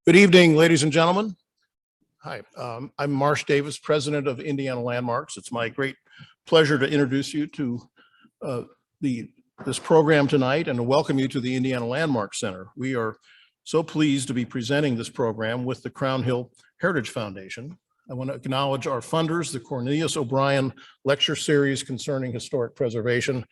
Good evening, ladies and gentlemen. Hi, I'm Marsh Davis, president of Indiana Landmarks. It's my great pleasure to introduce you to this program tonight and to welcome you to the Indiana Landmark Center. We are so pleased to be presenting this program with the Crown Hill Heritage Foundation. I want to acknowledge our funders, the Cornelius O'Brien Lecture Series concerning historic preservation.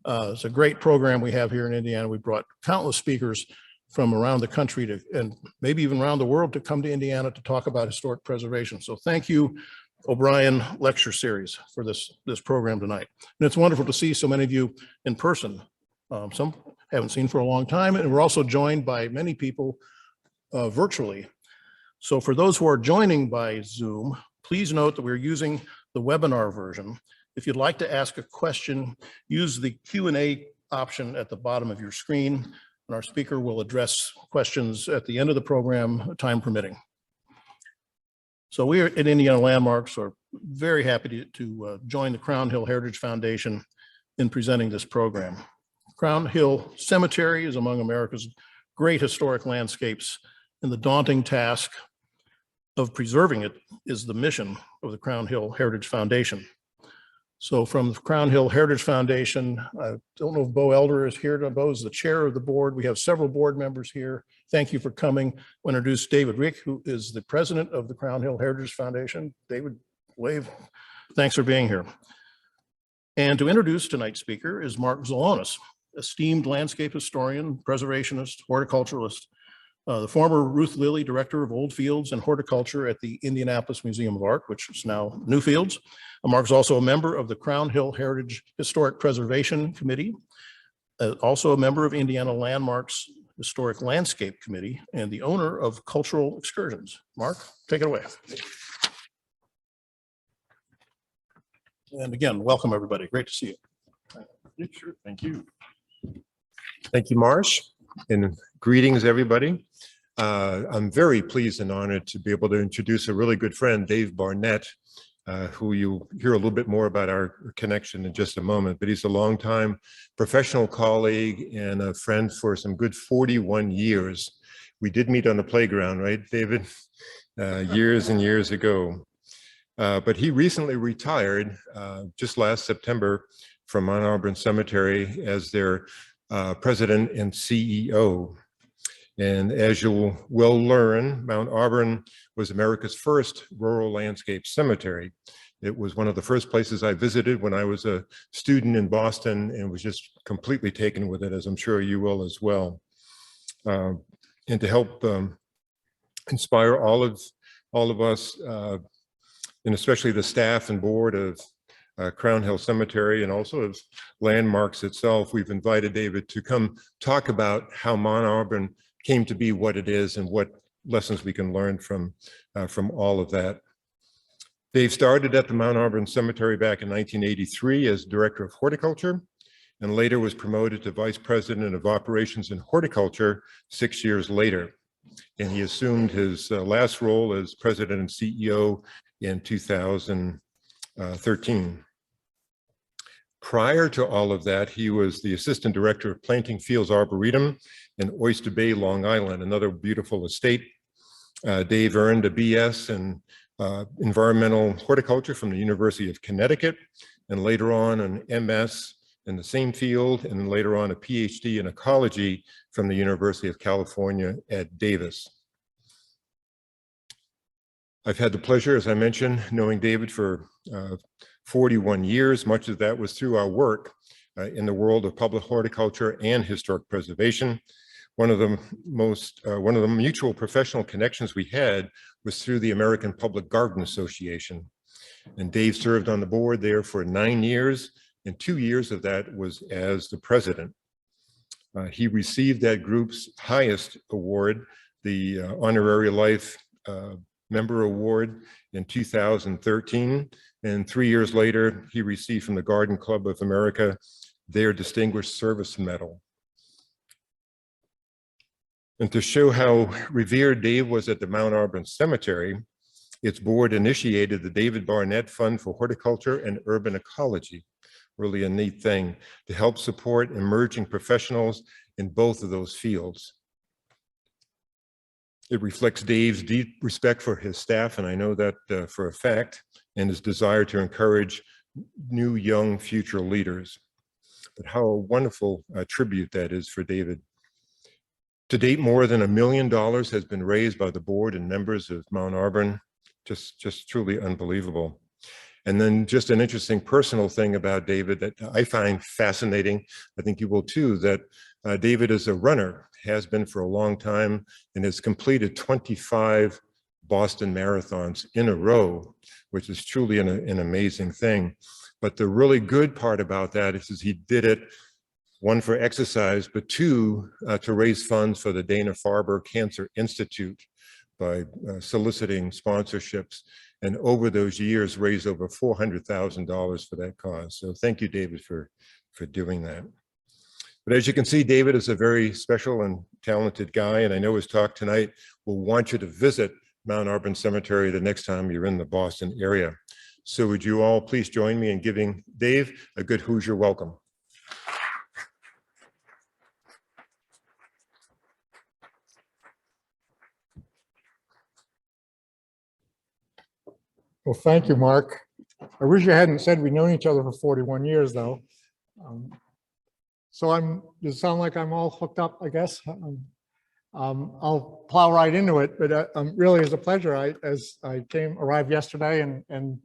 It's a great program we have here in Indiana. We brought countless speakers from around the country and maybe even around the world to come to Indiana to talk about historic preservation. So thank you, O'Brien Lecture Series, for this program tonight. And it's wonderful to see so many of you in person. Some haven't seen for a long time, and we're also joined by many people virtually. So for those who are joining by Zoom, please note that we're using the webinar version. If you'd like to ask a question, use the Q&A option at the bottom of your screen, and our speaker will address questions at the end of the program, time permitting. So we at Indiana Landmarks are very happy to join the Crown Hill Heritage Foundation in presenting this program. Crown Hill Cemetery is among America's great historic landscapes, and the daunting task of preserving it is the mission of the Crown Hill Heritage Foundation. So from the Crown Hill Heritage Foundation, I don't know if Bo Elder is here. Bo is the chair of the board. We have several board members here. Thank you for coming. I want to introduce David Rick, who is the president of the Crown Hill Heritage Foundation. David, wave. Thanks for being here. And to introduce tonight's speaker is Mark Zalonis, esteemed landscape historian, preservationist, horticulturalist, the former Ruth Lilly Director of Old Fields and Horticulture at the Indianapolis Museum of Art, which is now New Fields. Mark's also a member of the Crown Hill Heritage Historic Preservation Committee, also a member of Indiana Landmarks Historic Landscape Committee, and the owner of Cultural Excursions. Mark, take it away. And again, welcome everybody. Great to see you. Sure, thank you. Thank you, Marsh, and greetings, everybody. I'm very pleased and honored to be able to introduce a really good friend, Dave Barnett, who you'll hear a little bit more about our connection in just a moment, but he's a longtime professional colleague and a friend for some good 41 years. We did meet on the playground, right, David? Years and years ago. But he recently retired just last September from Mount Auburn Cemetery as their president and CEO. And as you will learn, Mount Auburn was America's first rural landscape cemetery. It was one of the first places I visited when I was a student in Boston and was just completely taken with it, as I'm sure you will as well. And to help inspire all of us, and especially the staff and board of Crown Hill Cemetery and also of Landmarks itself, we've invited David to come talk about how Mount Auburn came to be what it is and what lessons we can learn from all of that. Dave started at the Mount Auburn Cemetery back in 1983 as director of horticulture, and later was promoted to vice president of operations and horticulture 6 years later. And he assumed his last role as president and CEO in 2013. Prior to all of that, he was the assistant director of Planting Fields Arboretum in Oyster Bay, Long Island, another beautiful estate. Dave earned a BS in environmental horticulture from the University of Connecticut, and later on an MS in the same field, and then later on a PhD in ecology from the University of California at Davis. I've had the pleasure, as I mentioned, knowing David for 41 years. Much of that was through our work in the world of public horticulture and historic preservation. One of the mutual professional connections we had was through the American Public Garden Association. And Dave served on the board there for 9 years, and 2 years of that was as the president. He received that group's highest award, the Honorary Life Member Award, in 2013. And 3 years later, he received from the Garden Club of America their Distinguished Service Medal. And to show how revered Dave was at the Mount Auburn Cemetery, its board initiated the David Barnett Fund for Horticulture and Urban Ecology. Really a neat thing to help support emerging professionals in both of those fields. It reflects Dave's deep respect for his staff, and I know that for a fact, and his desire to encourage new, young, future leaders. But how a wonderful tribute that is for David. To date, more than $1 million has been raised by the board and members of Mount Auburn. Just truly unbelievable. And then just an interesting personal thing about David that I find fascinating, I think you will too, that David is a runner, has been for a long time, and has completed 25 Boston marathons in a row, which is truly an amazing thing. But the really good part about that is he did it, one, for exercise, but two, to raise funds for the Dana-Farber Cancer Institute by soliciting sponsorships. And over those years, raised over $400,000 for that cause. So thank you, David, for doing that. But as you can see, David is a very special and talented guy. And I know his talk tonight will want you to visit Mount Auburn Cemetery the next time you're in the Boston area. So would you all please join me in giving Dave a good Hoosier welcome. Well, thank you, Mark. I wish you hadn't said we've known each other for 41 years, though. So does it sound like I'm all hooked up, I guess? I'll plow right into it, but really is a pleasure. As I arrived yesterday and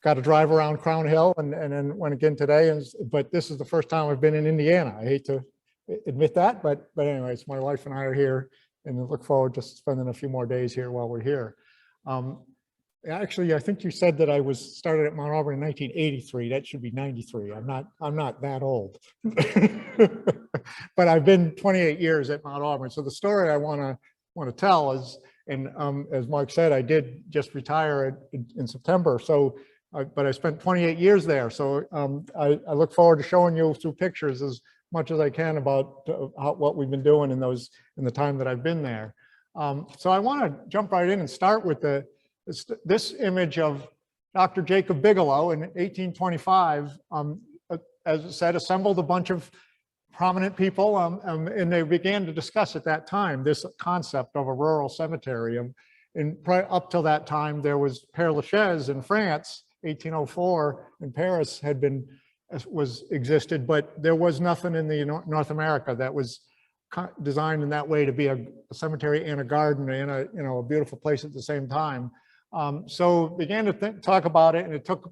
got to drive around Crown Hill and then went again today. But this is the first time I've been in Indiana. I hate to admit that, but anyways, my wife and I are here and I look forward to spending a few more days here while we're here. Actually, I think you said that I was started at Mount Auburn in 1983. That should be 93. I'm not that old, but I've been 28 years at Mount Auburn. So the story I want to tell is, and as Mark said, I did just retire in September. So, but I spent 28 years there. So I look forward to showing you through pictures as much as I can about what we've been doing in the time that I've been there. So I want to jump right in and start with this image of Dr. Jacob Bigelow in 1825, as I said, assembled a bunch of prominent people, and they began to discuss at that time this concept of a rural cemetery. And up till that time, there was Père Lachaise in France, 1804, in Paris existed, but there was nothing in the North America that was designed in that way to be a cemetery and a garden and a beautiful place at the same time. So began to talk about it, and it took.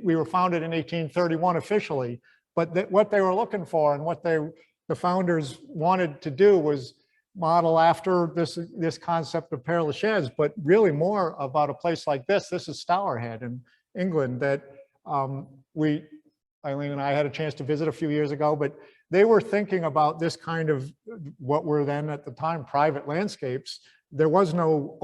We were founded in 1831 officially, but what they were looking for and what the founders wanted to do was model after this concept of Père Lachaise, but really more about a place like this. This is Stourhead in England that Eileen and I had a chance to visit a few years ago, but they were thinking about this kind of what were then at the time private landscapes. There was no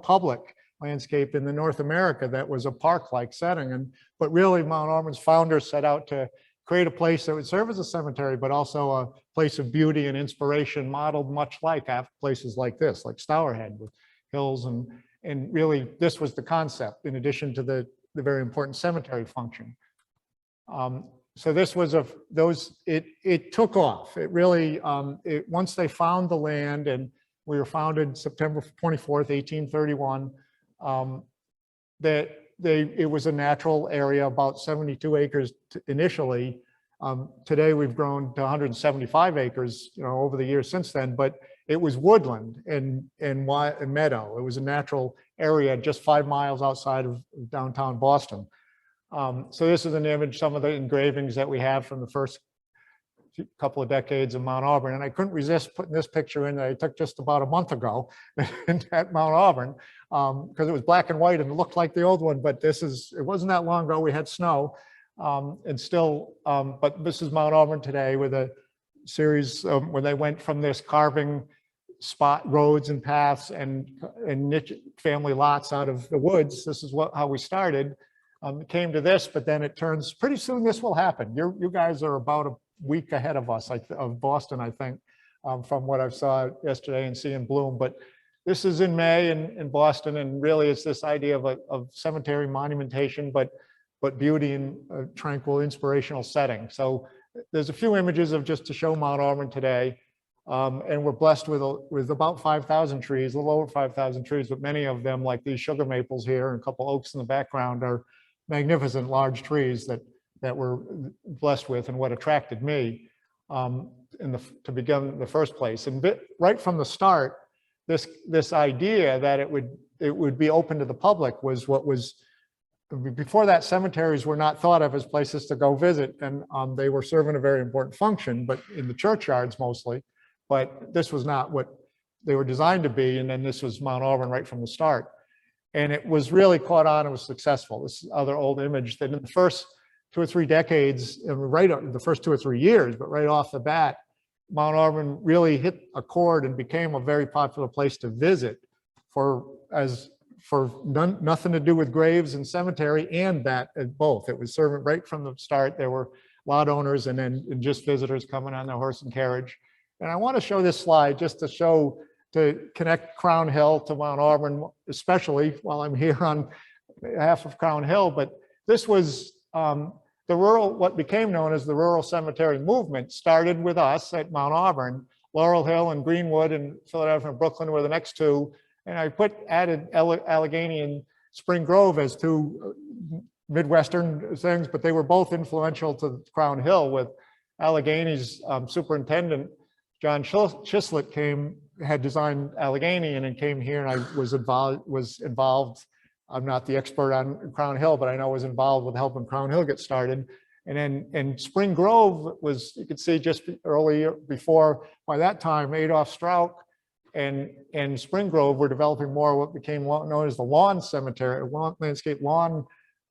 public landscape in the North America that was a park-like setting. But really Mount Auburn's founders set out to create a place that would serve as a cemetery, but also a place of beauty and inspiration modeled much like places like this, like Stourhead with hills. And really this was the concept in addition to the very important cemetery function. So this was it took off. It really, once they found the land, and we were founded September 24th, 1831, it was a natural area, about 72 acres initially. Today we've grown to 175 acres, over the years since then, but it was woodland and meadow. It was a natural area just 5 miles outside of downtown Boston. So this is an image, some of the engravings that we have from the first couple of decades of Mount Auburn. And I couldn't resist putting this picture in that I took just about a month ago at Mount Auburn, because it was black and white and it looked like the old one, but it wasn't that long ago. We had snow and still, but this is Mount Auburn today with a series where they went from this carving spot roads and paths and niche family lots out of the woods. This is how we started. It came to this, but then it turns pretty soon. This will happen. You guys are about a week ahead of us, of Boston, I think, from what I saw yesterday and seeing bloom. But this is in May in Boston, and really it's this idea of cemetery monumentation, but beauty in a tranquil, inspirational setting. So there's a few images of just to show Mount Auburn today. And we're blessed with about 5,000 trees, a little over 5,000 trees, but many of them, like these sugar maples here and a couple oaks in the background, are magnificent large trees that we're blessed with, and what attracted me to begin in the first place. And right from the start, this idea that it would be open to the public was what was. Before that, cemeteries were not thought of as places to go visit, and they were serving a very important function, but in the churchyards mostly. But this was not what they were designed to be, and then this was Mount Auburn right from the start. And it was really caught on and was successful. This is other old image that in the first 2 or 3 decades, right in the first 2 or 3 years, but right off the bat, Mount Auburn really hit a chord and became a very popular place to visit for nothing to do with graves and cemetery, and that both. It was serving right from the start. There were lot owners and just visitors coming on their horse and carriage. And I want to show this slide just to connect Crown Hill to Mount Auburn, especially while I'm here on behalf of Crown Hill. But this was what became known as the rural cemetery movement started with us at Mount Auburn. Laurel Hill and Greenwood and Philadelphia and Brooklyn were the next two. And I added Allegheny and Spring Grove as 2 Midwestern things, but they were both influential to Crown Hill, with Allegheny's superintendent, John Chislett, had designed Allegheny and then came here, and I was involved. I'm not the expert on Crown Hill, but I know I was involved with helping Crown Hill get started. And Spring Grove was, you could see just earlier before, by that time, Adolph Strauch and Spring Grove were developing more what became known as the lawn cemetery, landscape lawn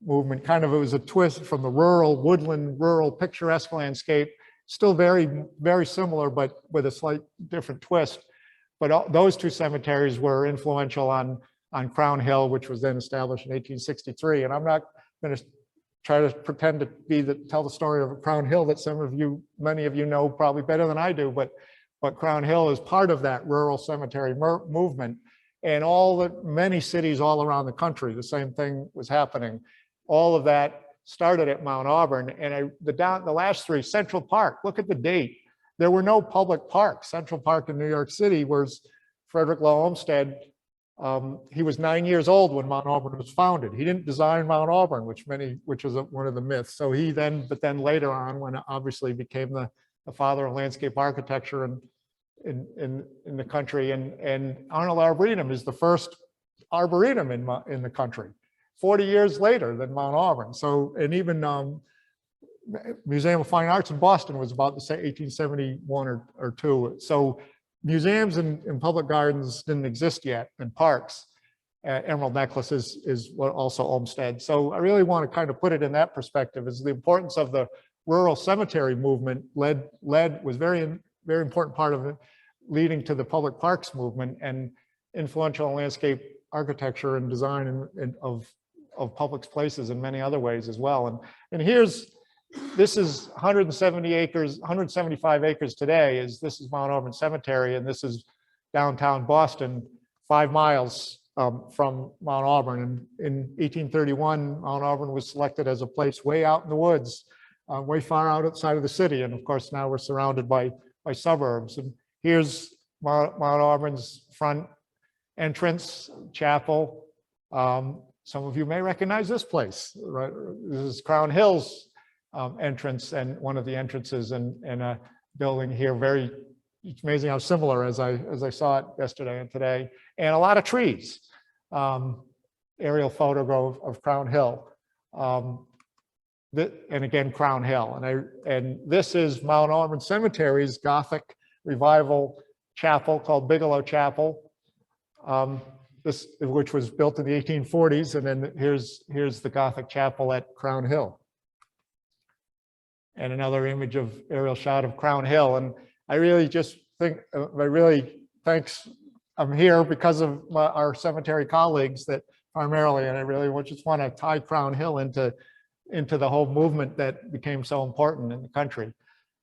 movement. Kind of, it was a twist from the woodland, rural, picturesque landscape, still very, very similar, but with a slight different twist. But those 2 cemeteries were influential on Crown Hill, which was then established in 1863. And I'm not going to try to pretend to tell the story of Crown Hill that many of you know probably better than I do, but Crown Hill is part of that rural cemetery movement. And many cities all around the country, the same thing was happening. All of that started at Mount Auburn. And the last 3, Central Park, look at the date. There were no public parks. Central Park in New York City was Frederick Law Olmsted. He was 9 years old when Mount Auburn was founded. He didn't design Mount Auburn, which is one of the myths. So but then later on, when it obviously became the father of landscape architecture in the country, and Arnold Arboretum is the first arboretum in the country, 40 years later than Mount Auburn. So, and even Museum of Fine Arts in Boston was about the same, 1871 or 2. So museums and public gardens didn't exist yet, and parks. Emerald Necklace is what also Olmsted. So I really want to kind of put it in that perspective, is the importance of the rural cemetery movement was very, very important part of it, leading to the public parks movement and influential landscape architecture and design of public places in many other ways as well. And this is 170 acres, 175 acres today. This is Mount Auburn Cemetery, and this is downtown Boston, 5 miles from Mount Auburn. And in 1831, Mount Auburn was selected as a place way out in the woods, way far outside of the city. And of course, now we're surrounded by suburbs. And here's Mount Auburn's front entrance, chapel. Some of you may recognize this place, right? This is Crown Hill's entrance, and one of the entrances in a building here. It's amazing how similar as I saw it yesterday and today, and a lot of trees. Aerial photo of Crown Hill. And again, Crown Hill. And this is Mount Auburn Cemetery's Gothic revival chapel called Bigelow Chapel, which was built in the 1840s. And then here's the Gothic chapel at Crown Hill. And another image of aerial shot of Crown Hill. And I really just think, I'm here because of our cemetery colleagues that primarily, and I really just want to tie Crown Hill into the whole movement that became so important in the country.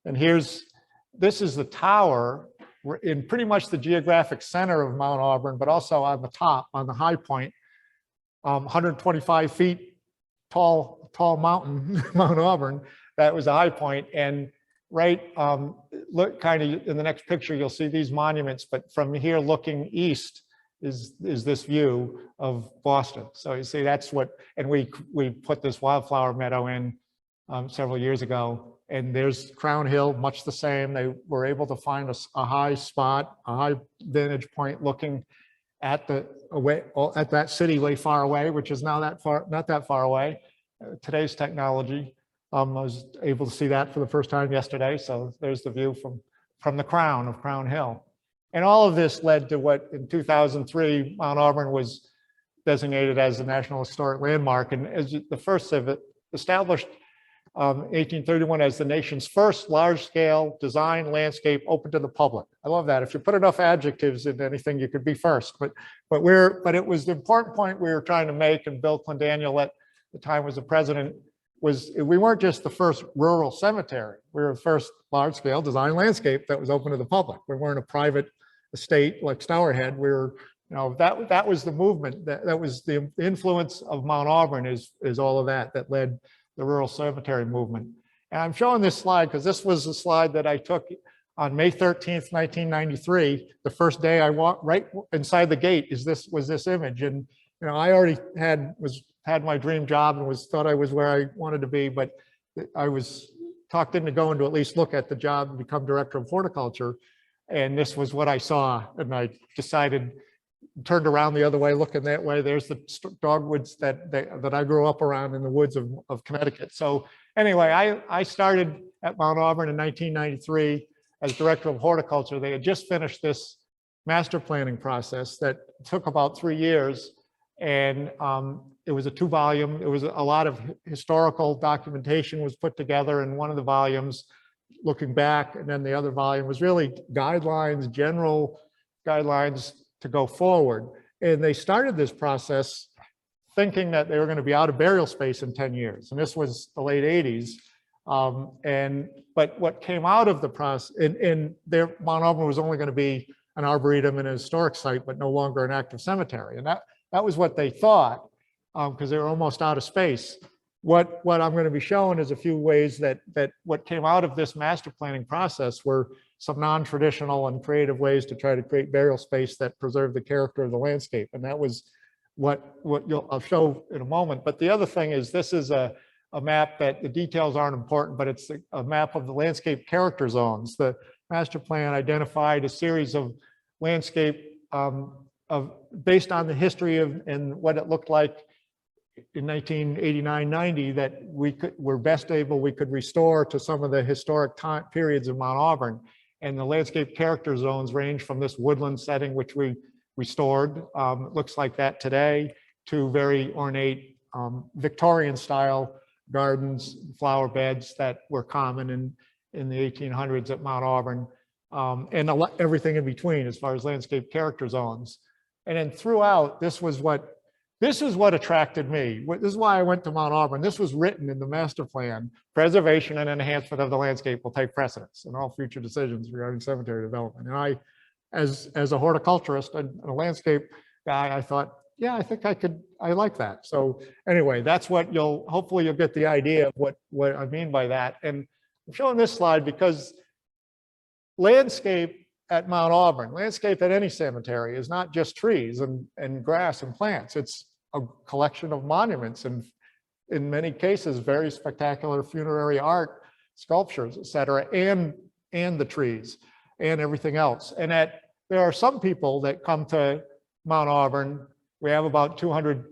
And this is the tower. We're in pretty much the geographic center of Mount Auburn, but also on the top, on the high point, 125 feet tall mountain, Mount Auburn. That was a high point. And right, look kind of in the next picture, you'll see these monuments, but from here looking east is this view of Boston. So you see that's what, and we put this wildflower meadow in several years ago, and there's Crown Hill, much the same. They were able to find a high spot, a high vantage point looking at at that city way far away, which is now not that far away. Today's technology. I was able to see that for the first time yesterday. So there's the view from the crown of Crown Hill. And all of this led to what in 2003, Mount Auburn was designated as a National Historic Landmark. And as the first of it, established 1831 as the nation's first large-scale design landscape open to the public. I love that. If you put enough adjectives into anything, you could be first. But it was the important point we were trying to make, and Bill Clendaniel at the time was the president, was we weren't just the first rural cemetery. We were the first large-scale design landscape that was open to the public. We weren't a private estate like Stourhead. We were, that was the movement. That was the influence of Mount Auburn is all of that led the rural cemetery movement. And I'm showing this slide because this was a slide that I took on May 13th, 1993. The first day I walked right inside the gate was this image. And I already had my dream job and thought I was where I wanted to be, but I was talked into going to at least look at the job and become director of horticulture. And this was what I saw. And I decided, turned around the other way, looking that way. There's the dogwoods that I grew up around in the woods of Connecticut. So anyway, I started at Mount Auburn in 1993 as director of horticulture. They had just finished this master planning process that took about 3 years. And it was a 2-volume. It was a lot of historical documentation was put together in one of the volumes, looking back, and then the other volume was really guidelines, general guidelines to go forward. And they started this process thinking that they were going to be out of burial space in 10 years. And this was the late 80s. But what came out of the process, Mount Auburn was only going to be an arboretum and a historic site, but no longer an active cemetery. And that was what they thought, because they were almost out of space. What I'm going to be showing is a few ways that what came out of this master planning process were some non-traditional and creative ways to try to create burial space that preserve the character of the landscape. And that was what I'll show in a moment. But the other thing is this is a map that the details aren't important, but it's a map of the landscape character zones. The master plan identified a series of landscape based on the history and what it looked like in 1989-90 that we could restore to some of the historic time periods of Mount Auburn. And the landscape character zones range from this woodland setting, which we restored, looks like that today, to very ornate Victorian style gardens, flower beds that were common in the 1800s at Mount Auburn, and everything in between as far as landscape character zones. And then throughout, this is what attracted me. This is why I went to Mount Auburn. This was written in the master plan. Preservation and enhancement of the landscape will take precedence in all future decisions regarding cemetery development. And I, as a horticulturist and a landscape guy, I thought, yeah, I think I like that. So anyway, that's what hopefully you'll get the idea of what I mean by that. And I'm showing this slide because landscape at Mount Auburn, landscape at any cemetery is not just trees and grass and plants. It's a collection of monuments and in many cases, very spectacular funerary art, sculptures, et cetera, and the trees and everything else. And there are some people that come to Mount Auburn. We have about 200,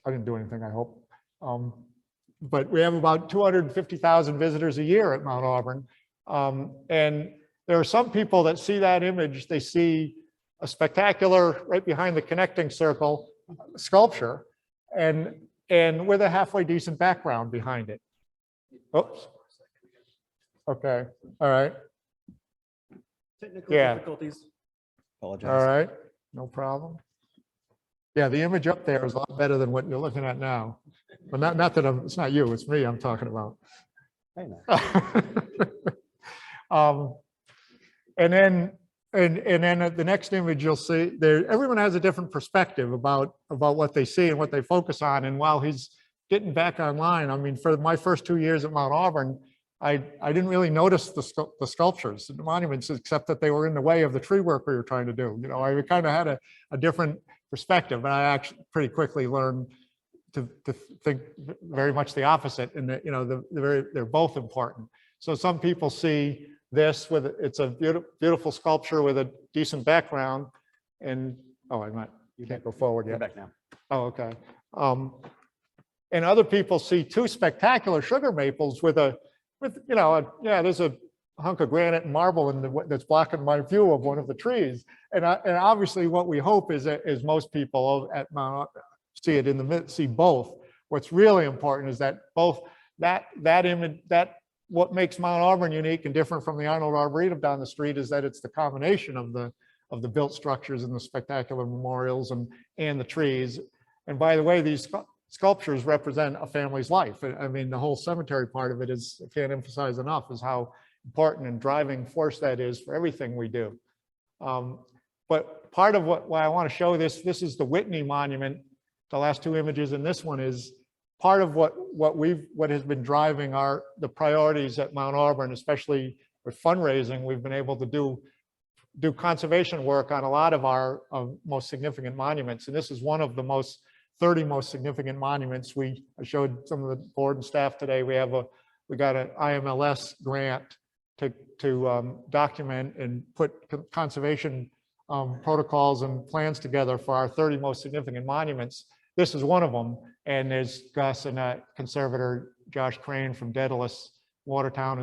I didn't do anything, I hope. But we have about 250,000 visitors a year at Mount Auburn. And there are some people that see that image, they see a spectacular, right behind the connecting circle, sculpture, and with a halfway decent background behind it. Oops. Okay, all right. Technical difficulties. Apologize. All right, no problem. Yeah, the image up there is a lot better than what you're looking at now. But not that it's not you, it's me I'm talking about. Hey, man. And then the next image you'll see there, everyone has a different perspective about what they see and what they focus on. And while he's getting back online, I mean, for my first 2 years at Mount Auburn, I didn't really notice the sculptures, the monuments, except that they were in the way of the tree work we were trying to do. You know, I kind of had a different perspective, and I actually pretty quickly learned to think very much the opposite, and that, you know, they're both important. So some people see this with, it's a beautiful sculpture with a decent background, and you can't go forward You're yet. back now. Oh, okay. And other people see two spectacular sugar maples with you know, there's a hunk of granite and marble that's blocking my view of one of the trees. And obviously what we hope is most people at Mount see it in the mid, see both. What's really important is that both that image, what makes Mount Auburn unique and different from the Arnold Arboretum down the street is that it's the combination of the built structures and the spectacular memorials and the trees. And by the way, these sculptures represent a family's life. I mean, the whole cemetery part of it is, I can't emphasize enough, is how important and driving force that is for everything we do. But part of why I want to show this is the Whitney Monument. The last two images, and this one is part of what has been driving the priorities at Mount Auburn, especially with fundraising. We've been able to do conservation work on a lot of our most significant monuments, and this is one of the 30 most significant monuments. I showed some of the board and staff today. We got an IMLS grant to document and put conservation protocols and plans together for our 30 most significant monuments. This is one of them, and there's Gus and conservator Josh Crane from Daedalus Watertown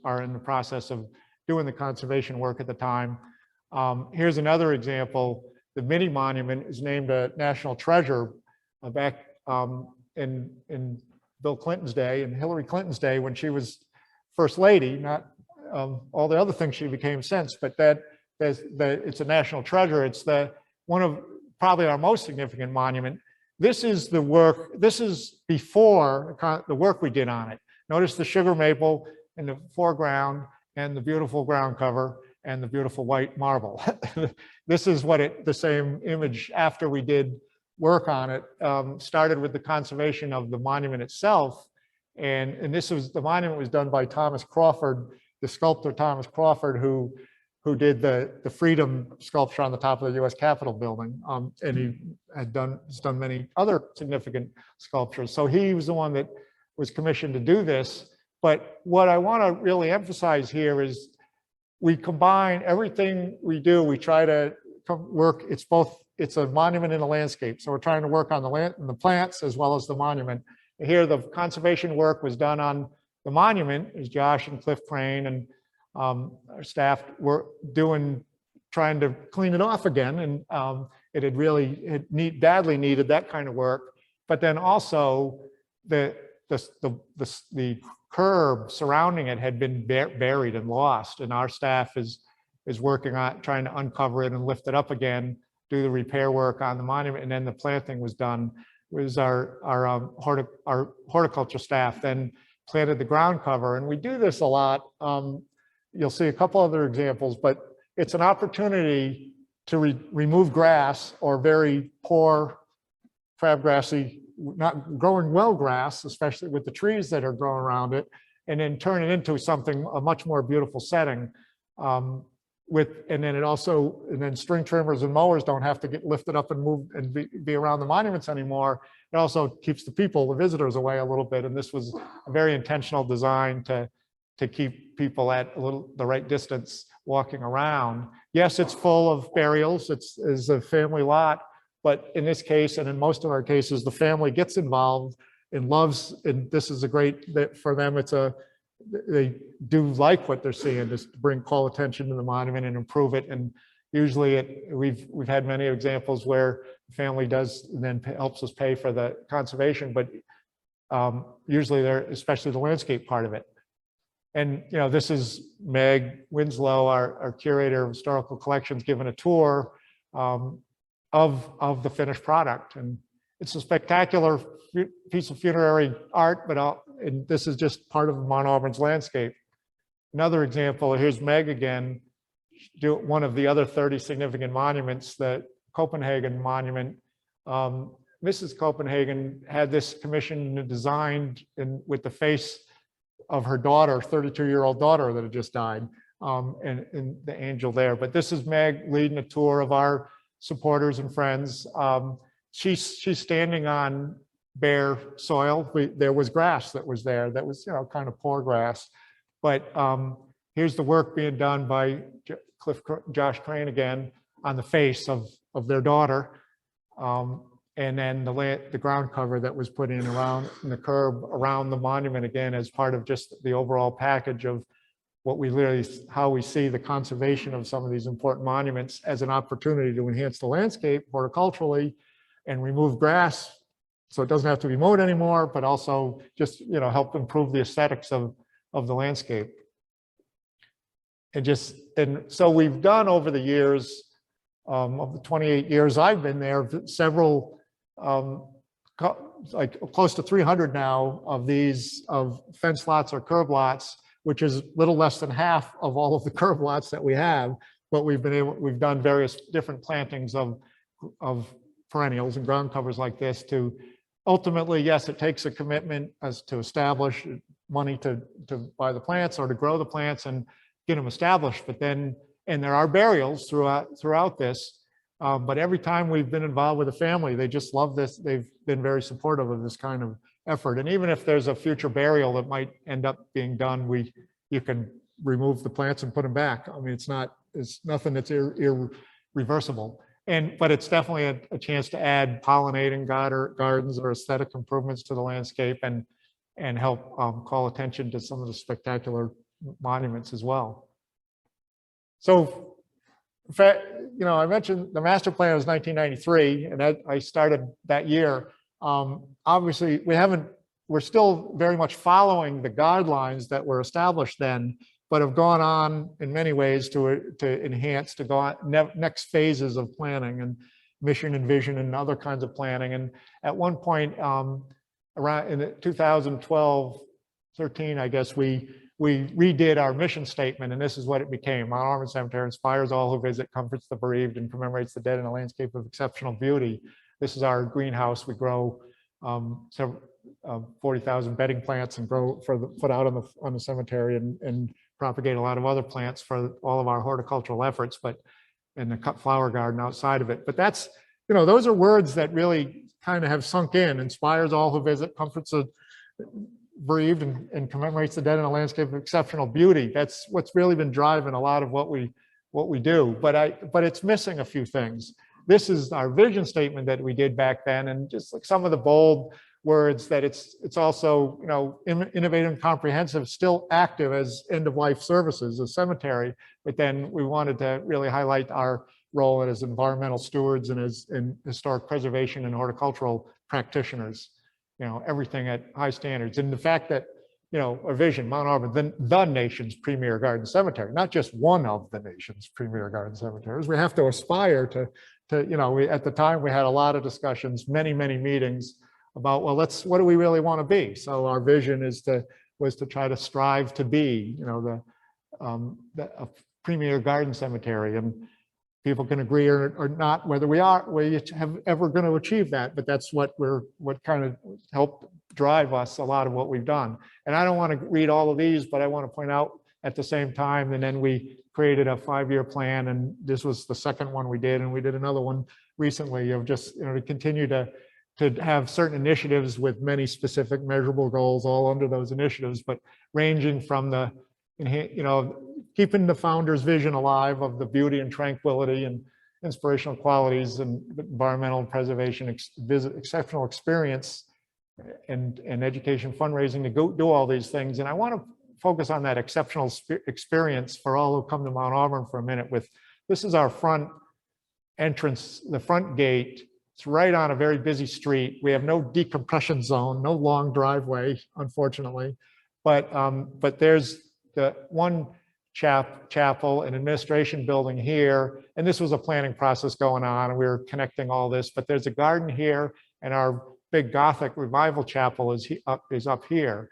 are in the process of doing the conservation work at the time. Here's another example. The Mini Monument is named a national treasure back in Bill Clinton's day and Hillary Clinton's day when she was First Lady, not all the other things she became since, but it's a national treasure. It's one of probably our most significant monument. This is the work, this is before the work we did on it. Notice the sugar maple in the foreground and the beautiful ground cover and the beautiful white marble. This is the same image after we did work on it. Started with the conservation of the monument itself. And the monument was done by Thomas Crawford, the sculptor Thomas Crawford, who did the Freedom sculpture on the top of the U.S. Capitol building. And he has done many other significant sculptures. So he was the one that was commissioned to do this. But what I want to really emphasize here is we combine everything we do. We try to work, it's a monument in a landscape. So we're trying to work on the plants as well as the monument. Here, the conservation work was done on the monument, as Josh and Cliff Crane and our staff were trying to clean it off again. And it badly needed that kind of work. But then also the curb surrounding it had been buried and lost. And our staff is working on trying to uncover it and lift it up again, do the repair work on the monument. And then the planting was done. It was our horticulture staff then planted the ground cover. And we do this a lot. You'll see a couple other examples, but it's an opportunity to remove grass or very poor crabgrassy, not growing well grass, especially with the trees that are growing around it, and then turn it into a much more beautiful setting. And then string trimmers and mowers don't have to get lifted up and move and be around the monuments anymore. It also keeps the visitors away a little bit. And this was a very intentional design to keep people at the right distance walking around. Yes, it's full of burials. It's a family lot, but in this case, and in most of our cases, the family gets involved and loves, and this is for them, they do like what they're seeing, just to call attention to the monument and improve it. And usually we've had many examples where the family does and then helps us pay for the conservation, but usually especially the landscape part of it. And this is Meg Winslow, our curator of historical collections, giving a tour of the finished product. And it's a spectacular piece of funerary art, and this is just part of Mount Auburn's landscape. Another example, here's Meg again, one of the other 30 significant monuments, the Copenhagen Monument. Mrs. Copenhagen had this commissioned and designed with the face her daughter, 32-year-old daughter that had just died, and the angel there. But this is Meg leading a tour of our supporters and friends. She's standing on bare soil. There was grass that was there that was, kind of poor grass. But here's the work being done by Josh Crane again on the face of their daughter. And then the ground cover that was put in around the curb around the monument again as part of just the overall package of what how we see the conservation of some of these important monuments as an opportunity to enhance the landscape horticulturally and remove grass so it doesn't have to be mowed anymore, but also just help improve the aesthetics of the landscape. And so we've done over the years, of the 28 years I've been there, several, like close to 300 now of these fence lots or curb lots, which is little less than half of all of the curb lots that we have. But we've done various different plantings of perennials and ground covers like this to ultimately, yes, it takes a commitment as to establish money to buy the plants or to grow the plants and get them established. But then, and there are burials throughout this. But every time we've been involved with a family, they just love this. They've been very supportive of this kind of effort. And even if there's a future burial that might end up being done, you can remove the plants and put them back. I mean, it's nothing that's irreversible. But it's definitely a chance to add pollinating gardens or aesthetic improvements to the landscape and help call attention to some of the spectacular monuments as well. So, in fact, I mentioned the master plan was 1993, and I started that year. Obviously, we're still very much following the guidelines that were established then, but have gone on in many ways to enhance, to go on next phases of planning and mission and vision and other kinds of planning. And at one point, around in 2012, 13, I guess, we redid our mission statement, and this is what it became. Mount Auburn Cemetery inspires all who visit, comforts the bereaved, and commemorates the dead in a landscape of exceptional beauty. This is our greenhouse. We grow 40,000 bedding plants and put out on the cemetery and propagate a lot of other plants for all of our horticultural efforts, and the cut flower garden outside of it. But that's, those are words that really kind of have sunk in. Inspires all who visit, comforts the bereaved, and commemorates the dead in a landscape of exceptional beauty. That's what's really been driving a lot of what we do. But it's missing a few things. This is our vision statement that we did back then, and just like some of the bold words that it's also, innovative and comprehensive, still active as end-of-life services, a cemetery. But then we wanted to really highlight our role as environmental stewards and as in historic preservation and horticultural practitioners. Everything at high standards. And the fact that, a vision, Mount Auburn, the nation's premier garden cemetery, not just one of the nation's premier garden cemeteries. We have to aspire to at the time we had a lot of discussions, many meetings about, well, what do we really want to be? So our vision was to try to strive to be, a premier garden cemetery, and people can agree or not whether we have ever going to achieve that, but that's what kind of helped drive us a lot of what we've done. And I don't want to read all of these, but I want to point out at the same time, and then we created a 5-year plan, and this was the second one we did, and we did another one recently of just, to continue to have certain initiatives with many specific measurable goals all under those initiatives, but ranging from the, keeping the founder's vision alive of the beauty and tranquility and inspirational qualities and environmental preservation, exceptional experience and education fundraising to go do all these things. And I want to focus on that exceptional experience for all who come to Mount Auburn for a minute this is our front entrance, the front gate. It's right on a very busy street. We have no decompression zone, no long driveway, unfortunately, but there's the one chapel and administration building here, and this was a planning process going on, and we were connecting all this. But there's a garden here, and our big Gothic revival chapel is up here.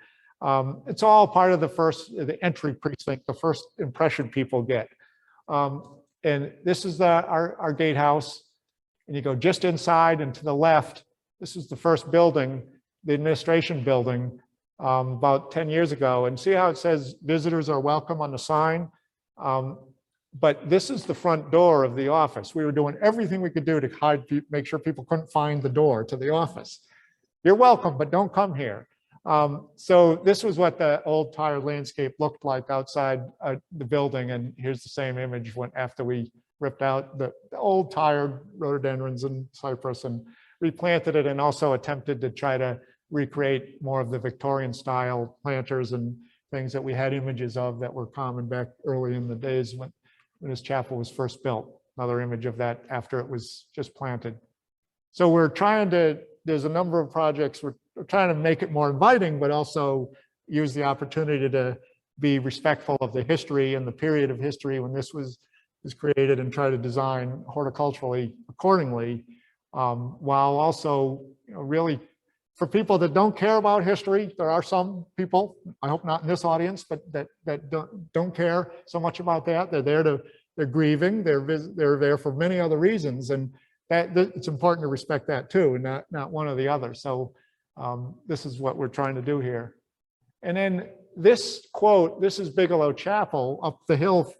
It's all part of the entry precinct, the first impression people get. And this is our gatehouse. And you go just inside and to the left, this is the first building, the administration building. about 10 years ago. And see how it says visitors are welcome on the sign? But this is the front door of the office. We were doing everything we could do to hide, make sure people couldn't find the door to the office. You're welcome, but don't come here. So this was what the old tired landscape looked like outside the building. And here's the same image after we ripped out the old tired rhododendrons and cypress and replanted it, and also attempted to try to recreate more of the Victorian style planters and things that we had images of that were common back early in the days when this chapel was first built. Another image of that after it was just planted. So we're trying to, there's a number of projects, we're trying to make it more inviting, but also use the opportunity to be respectful of the history and the period of history when this was created, and try to design horticulturally accordingly, while also, really, for people that don't care about history, there are some people, I hope not in this audience, but that don't care so much about that. They're grieving, they're there for many other reasons, and that it's important to respect that too, and not one or the other. So this is what we're trying to do here. And then this quote, this is Bigelow Chapel up the hill,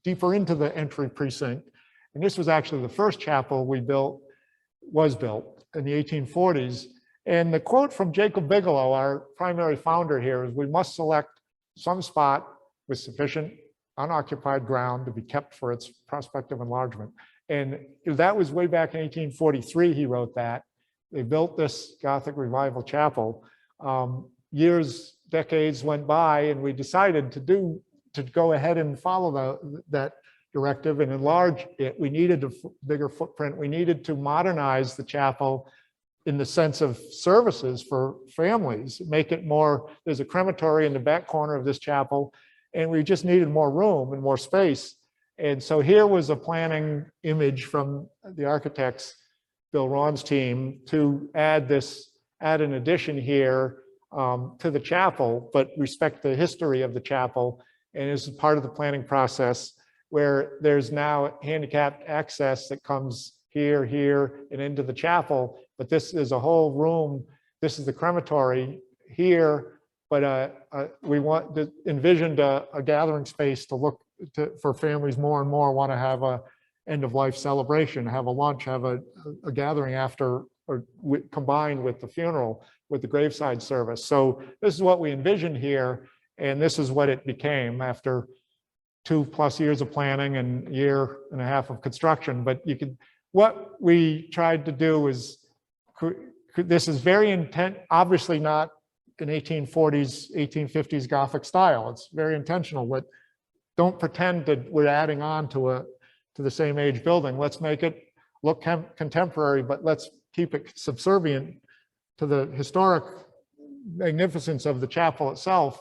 deeper into the entry precinct. And this was actually the first chapel was built in the 1840s. And the quote from Jacob Bigelow, our primary founder here, is we must select some spot with sufficient unoccupied ground to be kept for its prospective enlargement. And that was way back in 1843, he wrote that. They built this Gothic revival chapel. Decades went by, and we decided to go ahead and follow that directive and enlarge it. We needed a bigger footprint. We needed to modernize the chapel in the sense of services for families, make it more, there's a crematory in the back corner of this chapel, and we just needed more room and more space. And so here was a planning image from the architects, Bill Rawn's team, to add an addition here to the chapel, but respect the history of the chapel. And this is part of the planning process, where there's now handicapped access that comes here, and into the chapel. But this is a whole room. This is the crematory here, but we envisioned a gathering space for families more and more want to have a end of life celebration, have a lunch, have a gathering after, or combined with the funeral, with the graveside service. So this is what we envisioned here. And this is what it became after 2+ years of planning and 1.5 years of construction. But what we tried to do is, this is very intent, obviously not an 1840s, 1850s Gothic style. It's very intentional, but don't pretend that we're adding on to the same age building. Let's make it look contemporary, but let's keep it subservient to the historic magnificence of the chapel itself.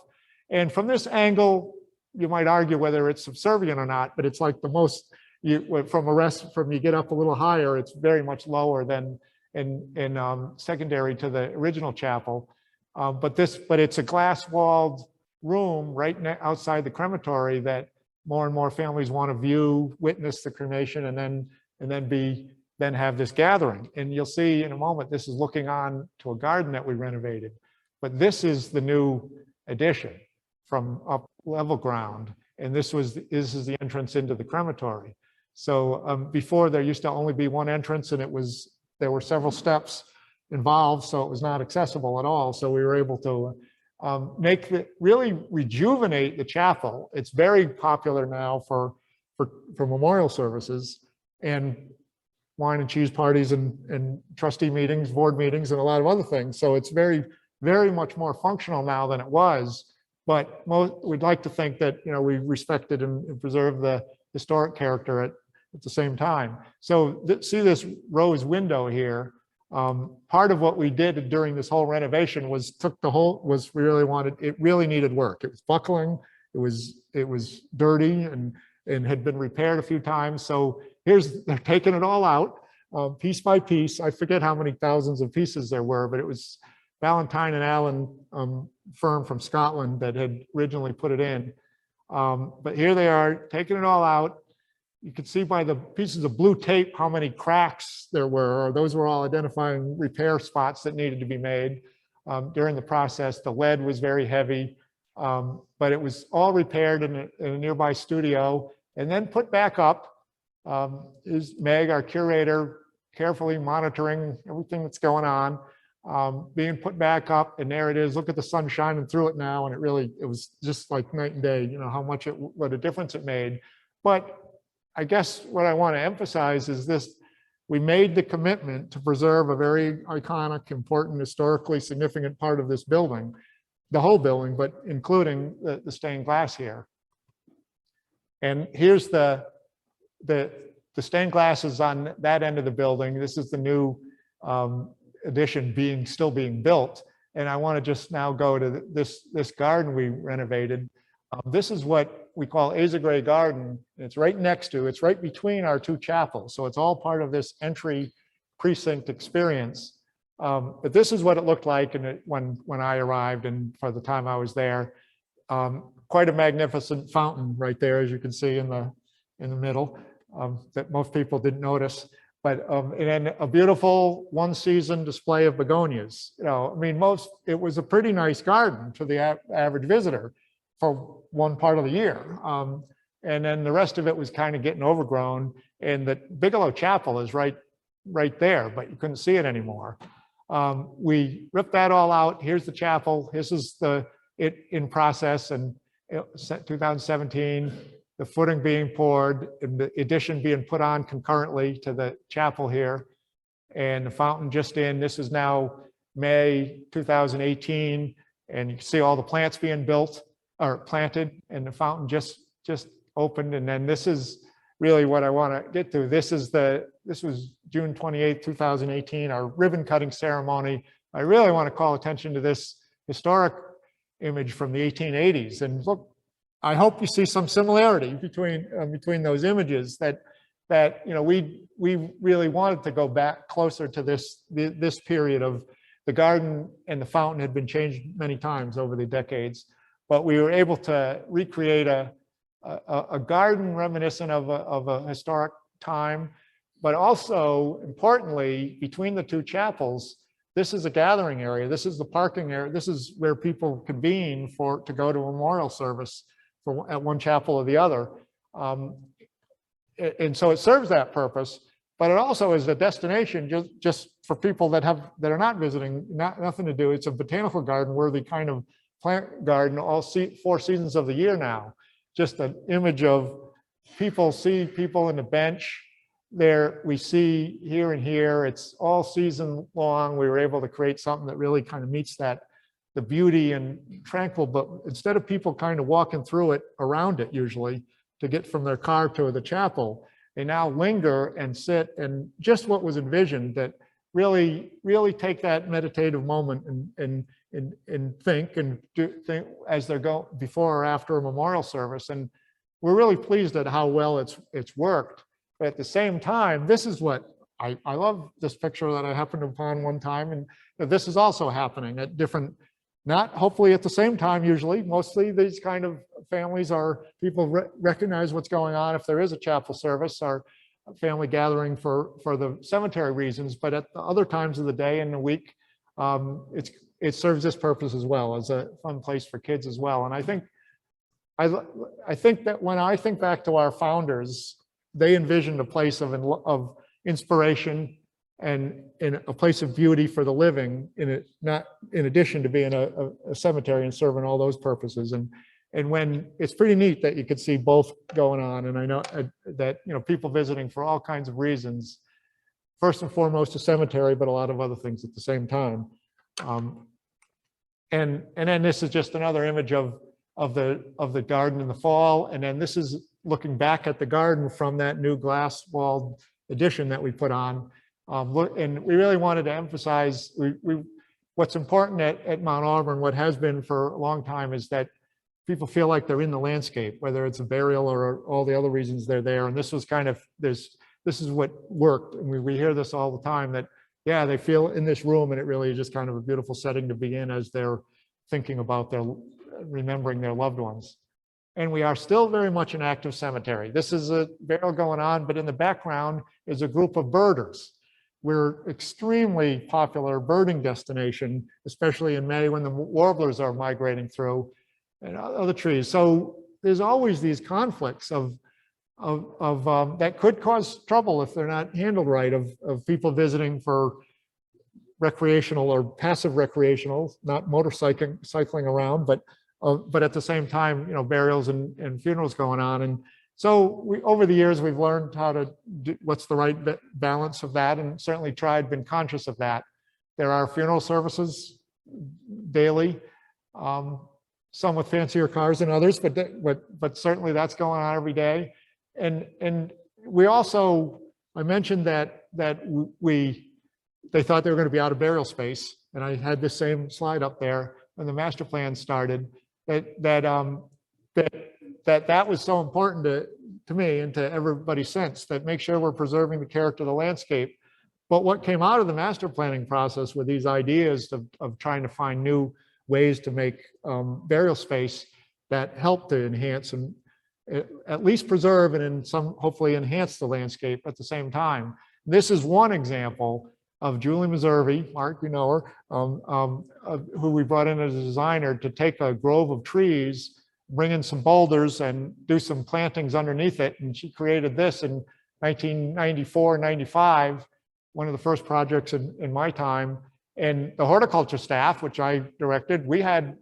And from this angle, you might argue whether it's subservient or not, but it's like the most, from you get up a little higher, it's very much lower than in secondary to the original chapel. But it's a glass-walled room right outside the crematory that more and more families want to witness the cremation, and then have this gathering. And you'll see in a moment, this is looking on to a garden that we renovated. But this is the new addition from up level ground. And this is the entrance into the crematory. So before, there used to only be one entrance, and there were several steps involved, so it was not accessible at all. So we were able to really rejuvenate the chapel. It's very popular now for memorial services and wine and cheese parties and trustee meetings, board meetings, and a lot of other things. So it's very, very much more functional now than it was. But we'd like to think that we respected and preserved the historic character at the same time. So see this rose window here. Part of what we did during this whole renovation was we really needed work. It was buckling, it was dirty and had been repaired a few times. So they're taking it all out piece by piece. I forget how many thousands of pieces there were, but it was Valentine and Allen firm from Scotland that had originally put it in. But here they are taking it all out. You can see by the pieces of blue tape how many cracks there were. Those were all identifying repair spots that needed to be made. during the process. The lead was very heavy, but it was all repaired in a nearby studio and then put back up. Is Meg, our curator, carefully monitoring everything that's going on, being put back up, and there it is. Look at the sun shining through it now, and it was just like night and day, you know, what a difference it made. But I guess what I want to emphasize is this: we made the commitment to preserve a very iconic, important, historically significant part of this building, the whole building, but including the stained glass here. And here's the stained glass is on that end of the building. This is the new addition still being built. And I want to just now go to this garden we renovated. This is what we call Azagray Garden. It's right between our two chapels. So it's all part of this entry precinct experience. But this is what it looked like when I arrived and for the time I was there. Quite a magnificent fountain right there, as you can see in the middle, that most people didn't notice. But and then a beautiful one-season display of begonias. You know, I mean, it was a pretty nice garden to the average visitor for one part of the year. And then the rest of it was kind of getting overgrown. And the Bigelow Chapel is right there, but you couldn't see it anymore. We ripped that all out. Here's the chapel. This is it in process, and 2017. The footing being poured and the addition being put on concurrently to the chapel here, and the fountain just in. This is now May 2018, and you can see all the plants being built or planted, and the fountain just opened. And then this is really what I want to get to. This was June 28, 2018, our ribbon cutting ceremony. I really want to call attention to this historic image from the 1880s, and look. I hope you see some similarity between those images that you know we really wanted to go back closer to this period of the garden, and the fountain had been changed many times over the decades, but we were able to recreate a garden reminiscent of a historic time, but also importantly between the two chapels. This is a gathering area. This is the parking area. This is where people convene to go to a memorial service at one chapel or the other. And so it serves that purpose, but it also is a destination just for people that are not visiting, nothing to do. It's a botanical garden worthy kind of plant garden, all 4 seasons of the year now. Just an image of people in the bench there. We see here and here, it's all season long. We were able to create something that really kind of meets the beauty and tranquil, but instead of people kind of walking through it, around it usually, to get from their car to the chapel, they now linger and sit, and just what was envisioned, that really take that meditative moment and think as they're going before or after a memorial service. And we're really pleased at how well it's worked. But at the same time, this is what I love, this picture that I happened upon one time, and this is also happening at different. Not hopefully at the same time, usually. Mostly these kind of families people recognize what's going on if there is a chapel service or a family gathering for the cemetery reasons. But at the other times of the day and the week, it serves this purpose as well, as a fun place for kids as well. And I think that when I think back to our founders, they envisioned a place of inspiration and in a place of beauty for the living, not in addition to being a cemetery and serving all those purposes. And when it's pretty neat that you could see both going on. And I know that people visiting for all kinds of reasons, first and foremost a cemetery, but a lot of other things at the same time. And then this is just another image of the garden in the fall. And then this is looking back at the garden from that new glass walled addition that we put on. And we really wanted to emphasize what's important at Mount Auburn, what has been for a long time, is that people feel like they're in the landscape, whether it's a burial or all the other reasons they're there. And this was kind of, this is what worked. And we hear this all the time, that, yeah, they feel in this room, and it really is just kind of a beautiful setting to be in as they're thinking about remembering their loved ones. And we are still very much an active cemetery. This is a burial going on, but in the background is a group of birders. we're extremely popular birding destination, especially in May when the warblers are migrating through and other trees. So there's always these conflicts of that could cause trouble if they're not handled right, of people visiting for recreational or passive recreational, not cycling around, but at the same time, burials and funerals going on. And so over the years, we've learned how to do what's the right balance of that, and certainly been conscious of that. There are funeral services daily, some with fancier cars than others, but certainly that's going on every day. And we also, I mentioned that they thought they were going to be out of burial space, and I had this same slide up there when the master plan started. That was so important to me and to everybody since, that make sure we're preserving the character of the landscape. But what came out of the master planning process were these ideas of trying to find new ways to make burial space that help to enhance and at least preserve and in some hopefully enhance the landscape at the same time. This is one example of Julie Meservey, Mark, you know her, who we brought in as a designer to take a grove of trees, bring in some boulders and do some plantings underneath it. And she created this in 1994, 95, one of the first projects in my time. And the horticulture staff, which I directed, we had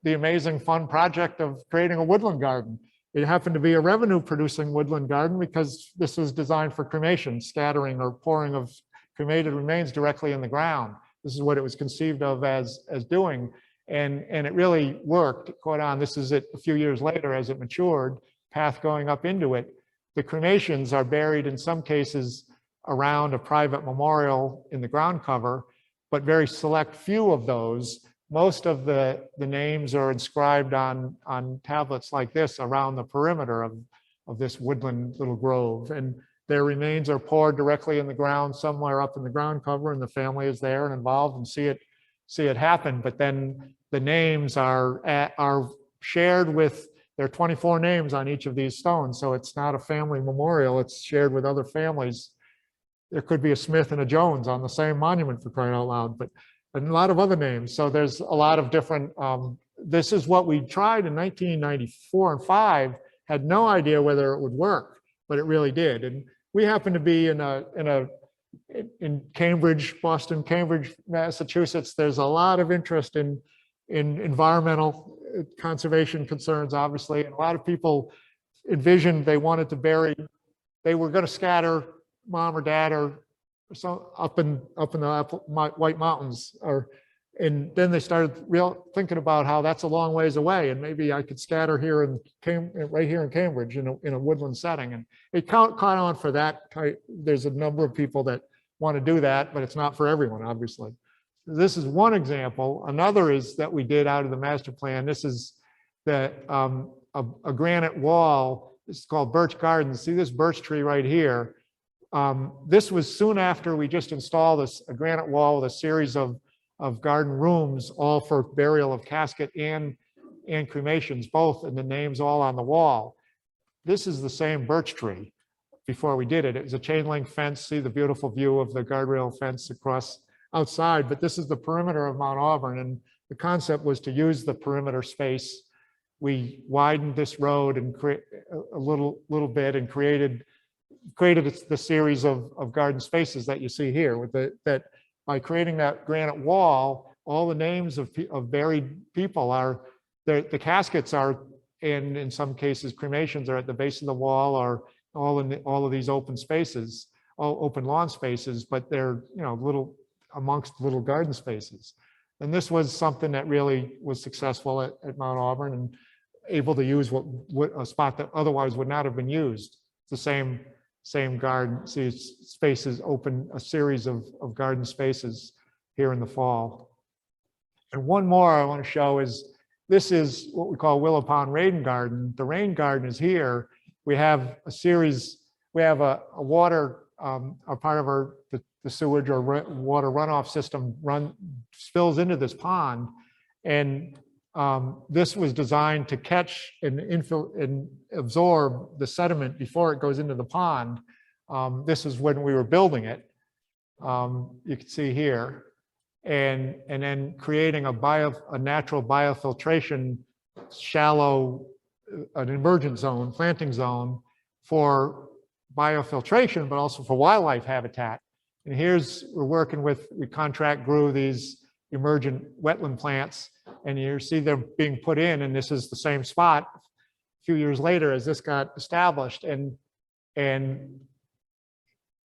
the amazing fun project of creating a woodland garden. It happened to be a revenue producing woodland garden because this was designed for cremation, scattering or pouring of cremated remains directly in the ground. This is what it was conceived of as doing. And it really worked, quite on. This is it a few years later as it matured, path going up into it. The cremations are buried in some cases around a private memorial in the ground cover, but very select few of those. Most of the names are inscribed on tablets like this around the perimeter of this woodland little grove. And their remains are poured directly in the ground somewhere up in the ground cover, and the family is there and involved and see it happen. But then the names are shared with, there are 24 names on each of these stones. So it's not a family memorial, it's shared with other families. There could be a Smith and a Jones on the same monument, for crying out loud, but a lot of other names. So there's a lot of different, this is what we tried in 1994 and 5, had no idea whether it would work, but it really did. And we happen to be in Cambridge, Boston, Cambridge, Massachusetts. There's a lot of interest in environmental conservation concerns, obviously. And a lot of people envisioned they wanted to bury, they were going to scatter mom or dad or so up in the White Mountains, and then they started thinking about how that's a long ways away, and maybe I could scatter here right here in Cambridge in a woodland setting. And it caught on for that type. There's a number of people that want to do that, but it's not for everyone, obviously. This is one example. Another is that we did out of the master plan. This is a granite wall. It's called Birch Garden. See this birch tree right here? This was soon after we just installed a granite wall with a series of garden rooms, all for burial of casket and cremations, both, and the names all on the wall. This is the same birch tree before we did it. It was a chain link fence. See the beautiful view of the guardrail fence across outside, but this is the perimeter of Mount Auburn, and the concept was to use the perimeter space. We widened this road and a little bit and created the series of garden spaces that you see here. With that by creating that granite wall, all the names of buried people are the caskets are, and in some cases cremations are at the base of the wall, or all of these open spaces, all open lawn spaces, but they're little amongst little garden spaces. And this was something that really was successful at Mount Auburn and able to use a spot that otherwise would not have been used. It's the same garden, see spaces open, a series of garden spaces here in the fall. And one more I want to show is, this is what we call Willow Pond Raiden Garden. The rain garden is here. We have a series, we have a water, a part of the sewage or water runoff system spills into this pond. And this was designed to catch and absorb the sediment before it goes into the pond. This is when we were building it. you can see here, and then creating a natural biofiltration shallow, an emergent zone, planting zone for biofiltration, but also for wildlife habitat. And we contract grew these emergent wetland plants, and you see them being put in, and this is the same spot a few years later as this got established. And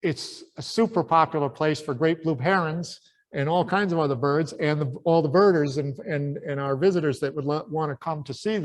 it's a super popular place for great blue herons and all kinds of other birds, and all the birders and our visitors that would want to come to see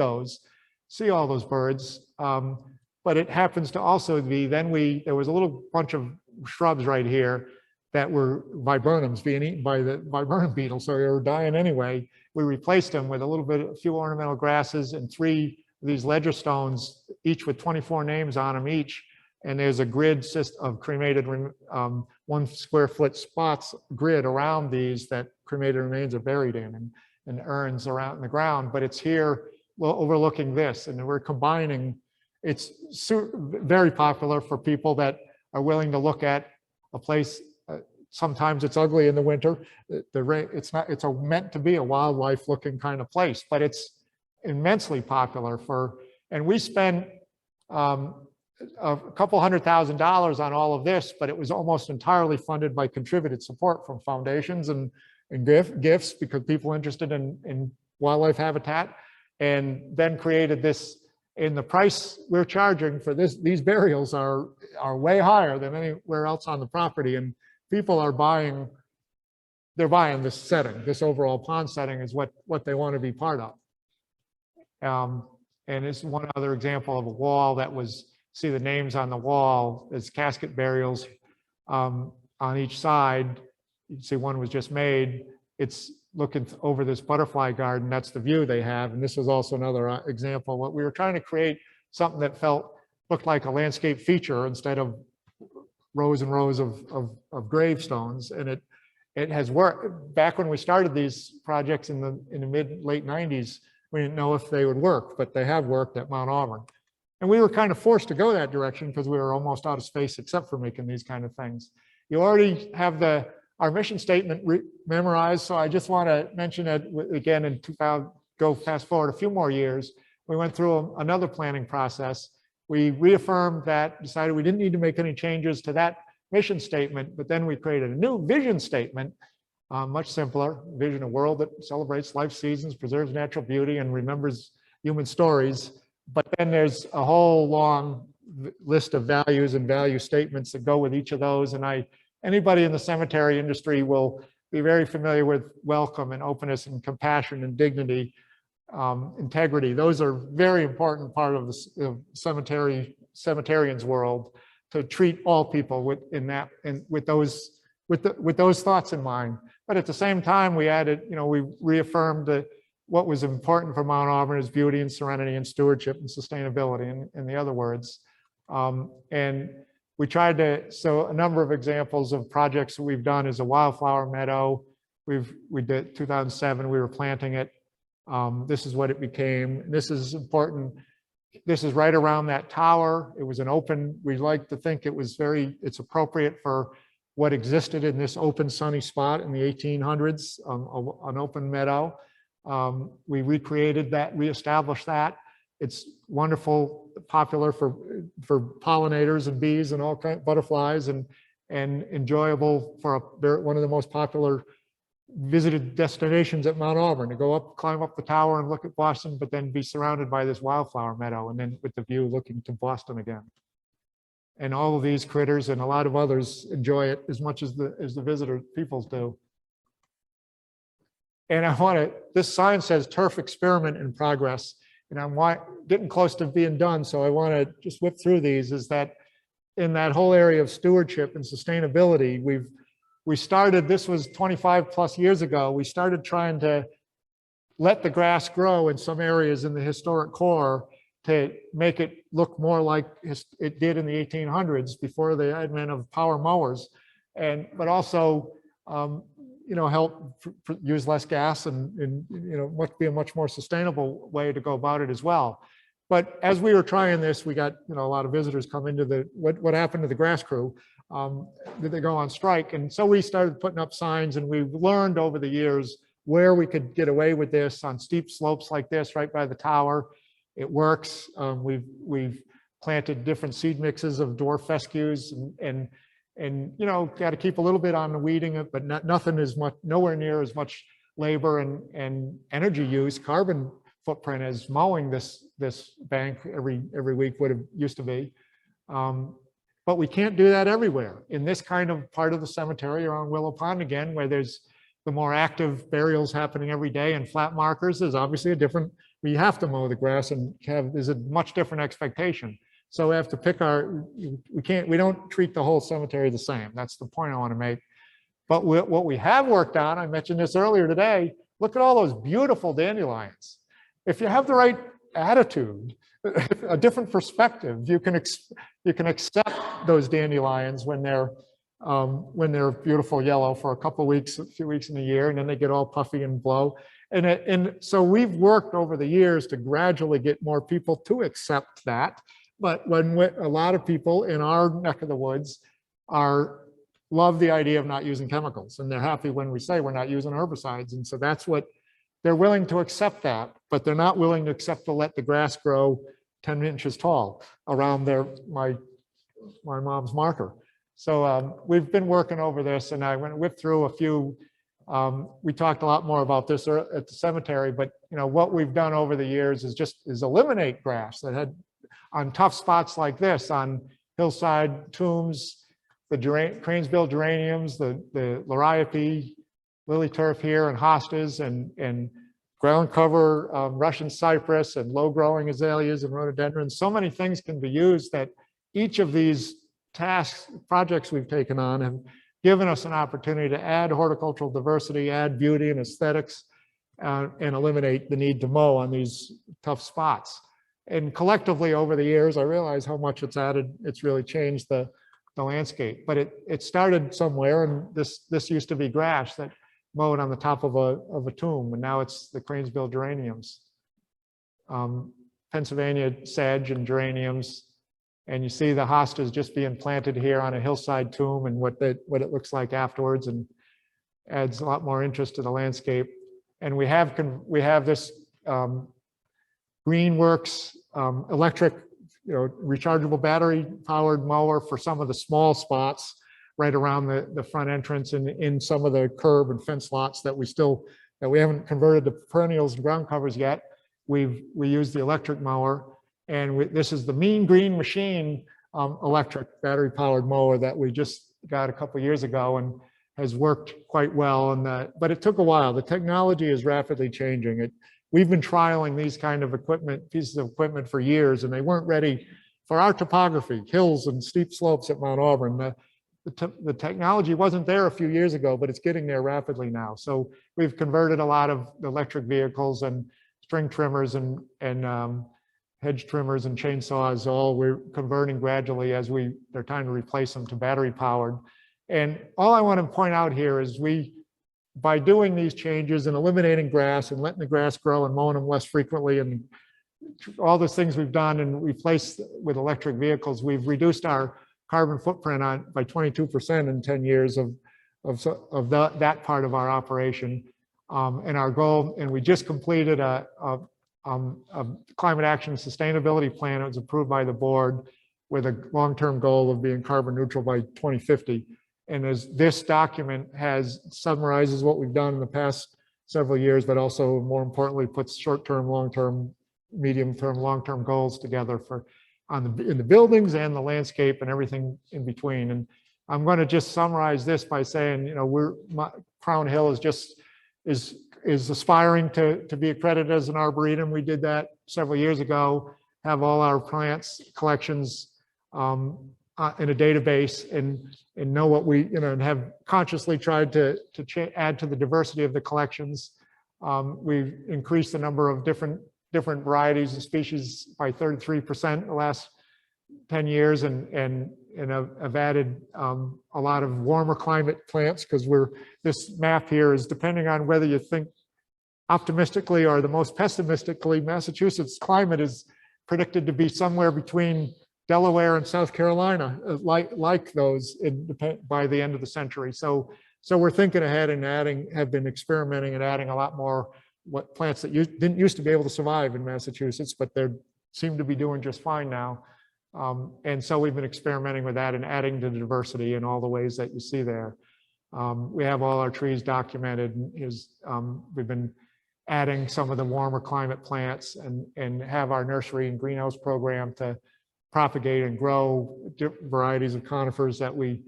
all those birds. But it happens to also be, there was a little bunch of shrubs right here that were viburnums being eaten by the viburnum beetle, so they were dying anyway. We replaced them with a few ornamental grasses and 3 of these ledger stones, each with 24 names on them each. And there's a grid system of cremated 1 square foot spots grid around these that cremated remains are buried in, and urns around in the ground. But it's here overlooking this, and we're combining. It's very popular for people that are willing to look at a place. Sometimes it's ugly in the winter. It's meant to be a wildlife looking kind of place, but it's immensely popular and we spent a couple $100,000 on all of this, but it was almost entirely funded by contributed support from foundations and gifts, because people interested in wildlife habitat, and then created this. And the price we're charging for these burials are way higher than anywhere else on the property, and people are buying this setting. This overall pond setting is what they want to be part of. And it's one other example of a wall that was, see the names on the wall as casket burials on each side. You can see one was just made. It's looking over this butterfly garden. That's the view they have. And this is also another example. What we were trying to create something that looked like a landscape feature instead of rows and rows of gravestones. And it has worked. Back when we started these projects in the late 90s, we didn't know if they would work, but they have worked at Mount Auburn. And we were kind of forced to go that direction because we were almost out of space except for making these kind of things. You already have our mission statement memorized, so I just want to mention it again in 2000, go fast forward a few more years. We went through another planning process. We reaffirmed that, decided we didn't need to make any changes to that mission statement, but then we created a new vision statement, much simpler, vision a world that celebrates life seasons, preserves natural beauty, and remembers human stories. But then there's a whole long list of values and value statements that go with each of those. And anybody in the cemetery industry will be very familiar with welcome and openness and compassion and dignity, integrity. Those are very important part of the cemeterian's world, to treat all people with those thoughts in mind. But at the same time, we added, we reaffirmed what was important for Mount Auburn is beauty and serenity and stewardship and sustainability, in the other words. And we tried so a number of examples of projects that we've done is a wildflower meadow. We did 2007, we were planting it. This is what it became. This is important. This is right around that tower. It was an open, we like to think it's appropriate for what existed in this open sunny spot in the 1800s, an open meadow. We recreated that, reestablished that. It's wonderful, popular for pollinators and bees and all kinds of butterflies, and enjoyable for one of the most popular visited destinations at Mount Auburn, to go up, climb up the tower and look at Boston, but then be surrounded by this wildflower meadow, and then with the view looking to Boston again. And all of these critters and a lot of others enjoy it as much as the visitor peoples do. And this sign says turf experiment in progress, and I'm getting close to being done, so I want to just whip through these. Is that in that whole area of stewardship and sustainability, we started, this was 25 plus years ago, we started trying to let the grass grow in some areas in the historic core to make it look more like it did in the 1800s before the advent of power mowers, but also help use less gas and be a much more sustainable way to go about it as well. But as we were trying this, we got a lot of visitors come into what happened to the grass crew. that they go on strike. And so we started putting up signs, and we've learned over the years where we could get away with this on steep slopes like this right by the tower. It works. We've planted different seed mixes of dwarf fescues, and you know, got to keep a little bit on the weeding, but nothing as much, nowhere near as much labor and energy use, carbon footprint as mowing this bank every week would have used to be. But we can't do that everywhere. In this kind of part of the cemetery around Willow Pond again, where there's the more active burials happening every day and flat markers, there's obviously a different, we have to mow the grass and there's a much different expectation. So we have to pick we don't treat the whole cemetery the same. That's the point I want to make. But what we have worked on, I mentioned this earlier today, look at all those beautiful dandelions. If you have the right attitude, a different perspective, you can accept those dandelions when they're beautiful yellow for a few weeks in a year, and then they get all puffy and blow. And so we've worked over the years to gradually get more people to accept that. But when a lot of people in our neck of the woods love the idea of not using chemicals, and they're happy when we say we're not using herbicides. And so that's what they're willing to accept that, but they're not willing to accept to let the grass grow 10 inches tall around my mom's marker. So we've been working over this, and I whipped through a few. We talked a lot more about this at the cemetery, but you know what we've done over the years is eliminate grass that had on tough spots like this, on hillside tombs, the cranesbill geraniums, the liriope, lily turf here, and hostas, and ground cover Russian cypress, and low growing azaleas and rhododendrons. So many things can be used that each of these projects we've taken on have given us an opportunity to add horticultural diversity, add beauty and aesthetics, and eliminate the need to mow on these tough spots. And collectively over the years, I realize how much it's added. It's really changed the landscape. But it started somewhere, and this used to be grass that mowed on the top of a tomb, and now it's the cranesbill geraniums, Pennsylvania sedge and geraniums. And you see the hostas just being planted here on a hillside tomb, and what it looks like afterwards, and adds a lot more interest to the landscape. And we have this Greenworks electric, rechargeable battery powered mower for some of the small spots right around the front entrance and in some of the curb and fence lots that we haven't converted to perennials and ground covers yet. We use the electric mower, and this is the Mean Green Machine electric battery powered mower that we just got a couple years ago and has worked quite well. But it took a while. The technology is rapidly changing. We've been trialing these kind of pieces of equipment for years, and they weren't ready for our topography, hills and steep slopes at Mount Auburn. The technology wasn't there a few years ago, but it's getting there rapidly now. So we've converted a lot of electric vehicles and string trimmers and hedge trimmers and chainsaws. We're converting gradually as they're time to replace them to battery powered. And all I want to point out here is by doing these changes and eliminating grass and letting the grass grow and mowing them less frequently, and all those things we've done and replaced with electric vehicles, we've reduced our carbon footprint by 22% in 10 years of that part of our operation. And our goal, and we just completed a climate action sustainability plan. It was approved by the board with a long-term goal of being carbon neutral by 2050. And as this document summarizes what we've done in the past several years, but also more importantly, puts short-term, long-term, medium-term, long-term goals together in the buildings and the landscape and everything in between. And I'm going to just summarize this by saying, Crown Hill is aspiring to be accredited as an arboretum. We did that several years ago. Have all our plants collections in a database and know what and have consciously tried to add to the diversity of the collections. We've increased the number of different varieties and species by 33% in the last 10 years, and have added a lot of warmer climate plants, because this map here is depending on whether you think optimistically or the most pessimistically. Massachusetts climate is predicted to be somewhere between Delaware and South Carolina, like those by the end of the century. So we're thinking ahead and have been experimenting and adding a lot more plants that didn't used to be able to survive in Massachusetts, but they seem to be doing just fine now. And so we've been experimenting with that and adding to the diversity in all the ways that you see there. We have all our trees documented. We've been adding some of the warmer climate plants and have our nursery and greenhouse program to propagate and grow varieties of conifers that we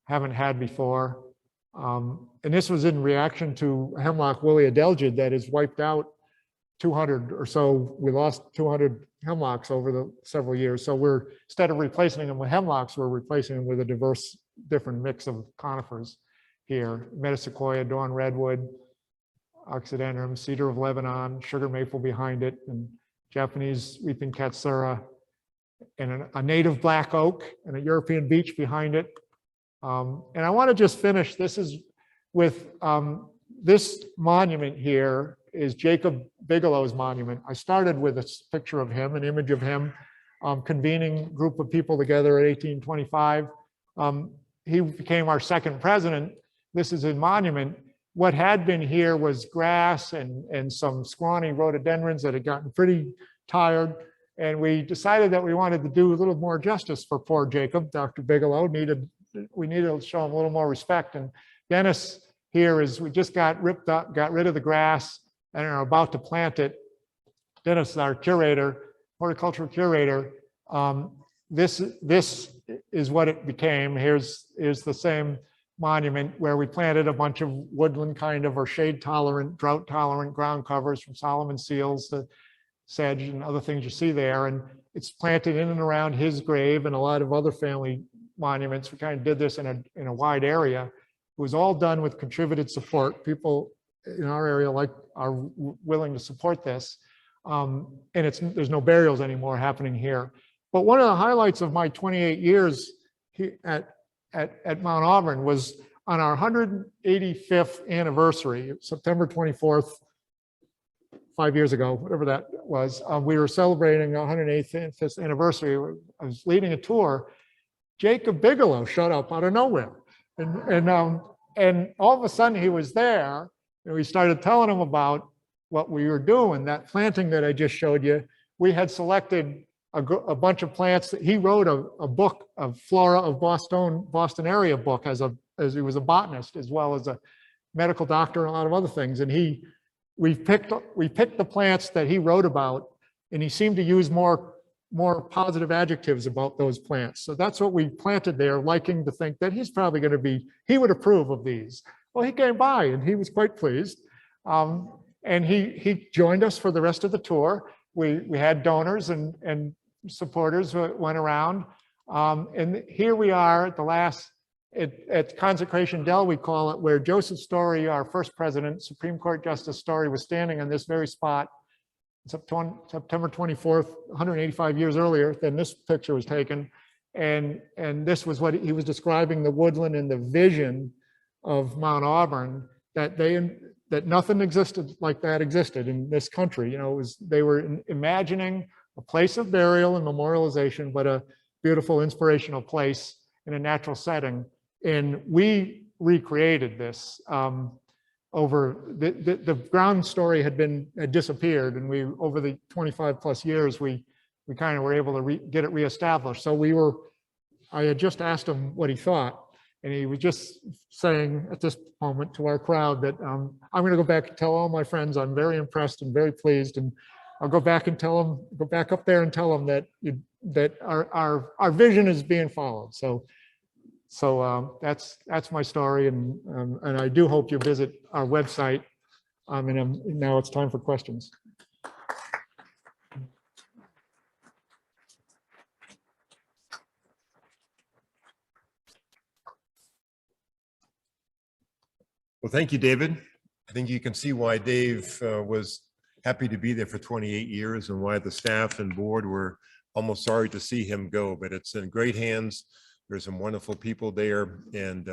haven't had before. And this was in reaction to hemlock woolly adelgid that has wiped out 200 or so. We lost 200 hemlocks over the several years. So instead of replacing them with hemlocks, we're replacing them with a different mix of conifers here. Metasequoia, dawn redwood, oxydendrum, cedar of Lebanon, sugar maple behind it, and Japanese weeping katsura, and a native black oak and a European beech behind it. And I want to just finish. This is with this monument here is Jacob Bigelow's monument. I started with a picture of him, an image of him, convening a group of people together in 1825. He became our second president. This is his monument. What had been here was grass and some scrawny rhododendrons that had gotten pretty tired. And we decided that we wanted to do a little more justice for poor Jacob. Dr. Bigelow we needed to show him a little more respect. And Dennis here we just got rid of the grass and are about to plant it. Dennis is our curator, horticultural curator. This is what it became. Here's the same monument where we planted a bunch of woodland or shade tolerant, drought tolerant ground covers from Solomon seals to sedge and other things you see there. And it's planted in and around his grave and a lot of other family monuments. We kind of did this in a wide area. It was all done with contributed support. People in our area are willing to support this. And there's no burials anymore happening here. But one of the highlights of my 28 years at Mount Auburn was on our 185th anniversary, September 24th, 5 years ago, whatever that was. We were celebrating our 185th anniversary. I was leading a tour. Jacob Bigelow showed up out of nowhere. And all of a sudden he was there, and we started telling him about what we were doing, that planting that I just showed you. We had selected a bunch of plants that he wrote a book of flora of Boston area book as he was a botanist as well as a medical doctor and a lot of other things. And we picked the plants that he wrote about, and he seemed to use more positive adjectives about those plants. So that's what we planted there, liking to think that he's probably going to he would approve of these. Well, he came by and he was quite pleased. And he joined us for the rest of the tour. We had donors and supporters who went around. And here we are at the last, at Consecration Dell, we call it, where Joseph Story, our first president, Supreme Court Justice Story, was standing on this very spot. September 24th, 185 years earlier than this picture was taken. And this was what he was describing, the woodland and the vision of Mount Auburn, that nothing existed like that existed in this country. You know, they were imagining a place of burial and memorialization, but a beautiful inspirational place in a natural setting. And we recreated this. Over the ground story had disappeared, and over the 25 plus years, we kind of were able to get it reestablished. So I had just asked him what he thought, and he was just saying at this moment to our crowd that I'm going to go back and tell all my friends I'm very impressed and very pleased, and I'll go back up there and tell them that our vision is being followed. So that's my story, and I do hope you visit our website. And now it's time for questions. Well, thank you, David. I think you can see why Dave was happy to be there for 28 years and why the staff and board were almost sorry to see him go, but it's in great hands. There's some wonderful people there, and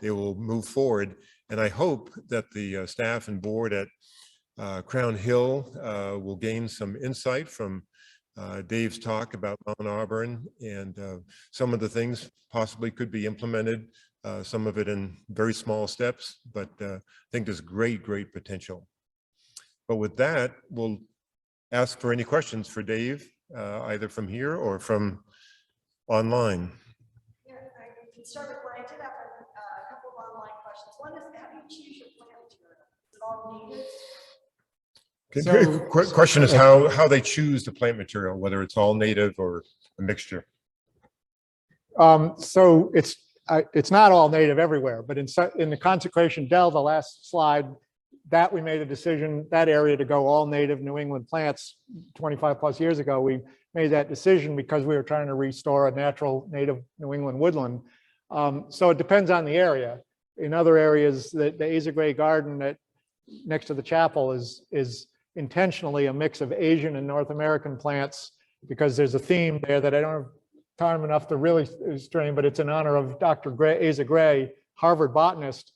they will move forward. And I hope that the staff and board at Crown Hill will gain some insight from Dave's talk about Mount Auburn and some of the things possibly could be implemented, some of it in very small steps, but I think there's great, great potential. But with that, we'll ask for any questions for Dave, either from here or from online. Yeah, I can start with what I did have a couple of online questions. One is, how do you choose your plant material? Is it all native? Question is how they choose the plant material, whether it's all native or a mixture. So it's not all native everywhere, but in the consecration dell, the last slide, that we made a decision, that area to go all native New England plants 25 plus years ago. We made that decision because we were trying to restore a natural native New England woodland. So it depends on the area. In other areas, the Asa Gray garden that next to the chapel is intentionally a mix of Asian and North American plants, because there's a theme there that I don't have time enough to really strain, but it's in honor of Dr. Asa Gray, Harvard botanist.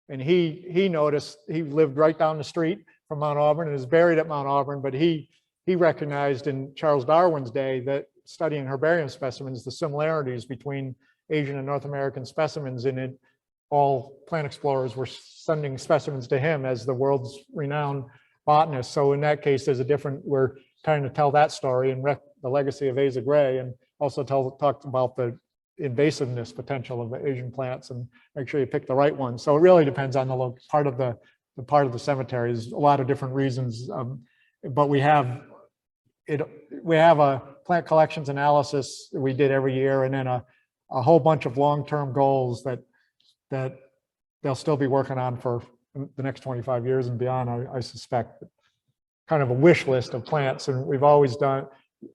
And he noticed, he lived right down the street from Mount Auburn and is buried at Mount Auburn, but he recognized in Charles Darwin's day that studying herbarium specimens, the similarities between Asian and North American specimens, and it, all plant explorers were sending specimens to him as the world's renowned botanist. So in that case, there's a different, we're trying to tell that story and the legacy of Asa Gray, and also talked about the invasiveness potential of the Asian plants, and make sure you pick the right one. So it really depends on the part of the cemetery. There's a lot of different reasons, but we have a plant collections analysis we did every year, and then a whole bunch of long-term goals that they'll still be working on for the next 25 years and beyond. I suspect kind of a wish list of plants, and we've always done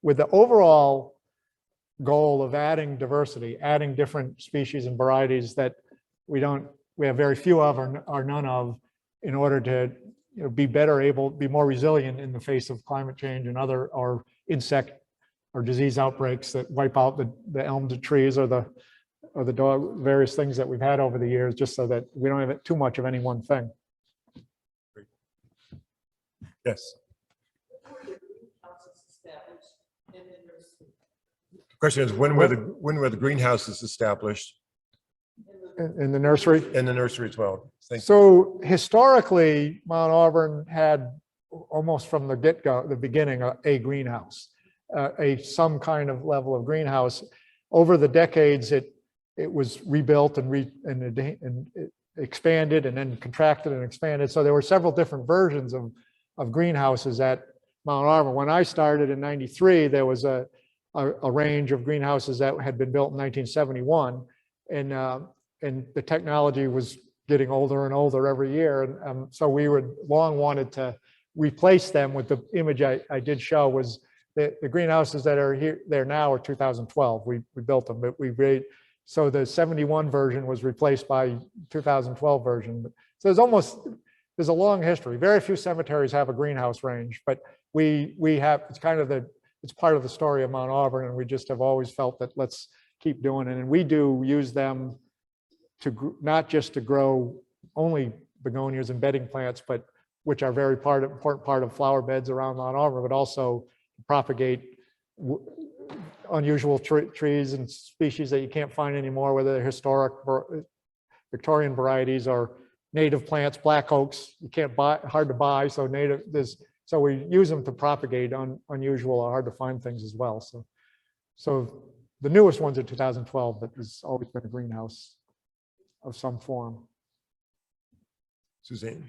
with the overall goal of adding diversity, adding different species and varieties that we have very few of or none of, in order to be more resilient in the face of climate change and other or insect or disease outbreaks that wipe out the elm trees or the dog, various things that we've had over the years, just so that we don't have too much of any one thing. Yes. The question is, when were the greenhouses established? In the nursery? In the nursery as well. So historically, Mount Auburn had almost from the get-go, the beginning, a greenhouse, some kind of level of greenhouse. Over the decades, it was rebuilt and it expanded and then contracted and expanded. So there were several different versions of greenhouses at Mount Auburn. When I started in '93, there was a range of greenhouses that had been built in 1971, and the technology was getting older and older every year, and so we would long wanted to replace them with the image I did show. Was the greenhouses that are here there now are 2012. We built them, but so the 71 version was replaced by 2012 version. So there's a long history. Very few cemeteries have a greenhouse range, but we have. It's part of the story of Mount Auburn, and we just have always felt that let's keep doing it. And we do use them to not just to grow only begonias and bedding plants, but which are very important part of flower beds around Mount Auburn, but also propagate unusual trees and species that you can't find anymore, whether they're historic Victorian varieties or native plants, black oaks. You can't buy, hard to buy, so native. So we use them to propagate unusual or hard to find things as well. So the newest ones are 2012, but there's always been a greenhouse of some form. Suzanne.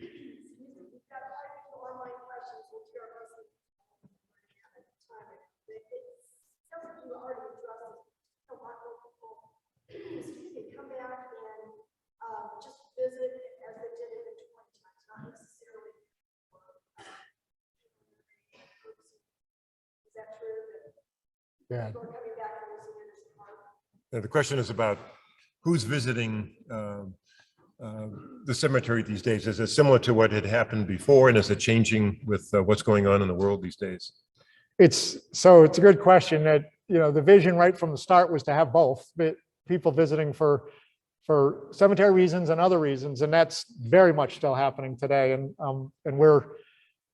Come back and just visit as they did it in 20 times, not necessarily. Is that true? Yeah. People are coming back and using it as a part? Now, the question is about who's visiting the cemetery these days. Is it similar to what had happened before, and is it changing with what's going on in the world these days? It's a good question. That the vision right from the start was to have both, but people visiting for cemetery reasons and other reasons, and that's very much still happening today. And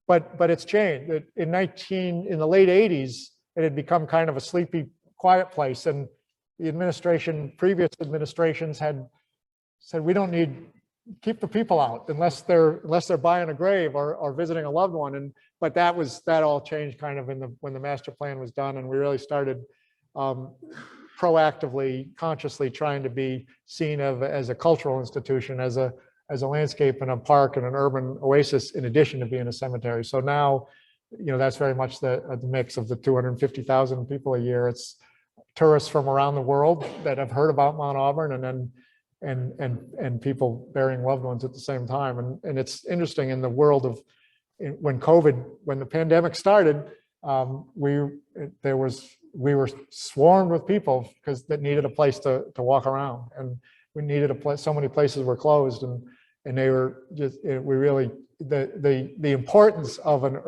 but it's changed. In the late '80s, it had become kind of a sleepy, quiet place. And the previous administrations had said, we don't need, keep the people out unless they're buying a grave or visiting a loved one. But that all changed kind of when the master plan was done, and we really started proactively, consciously trying to be seen as a cultural institution, as a landscape and a park and an urban oasis, in addition to being a cemetery. So now, that's very much the mix of the 250,000 people a year. It's tourists from around the world that have heard about Mount Auburn, and people burying loved ones at the same time. And it's interesting in the world of when the pandemic started, we were swarmed with people because that needed a place to walk around, and we needed a place. So many places were closed, and they were just, we really, the importance of in an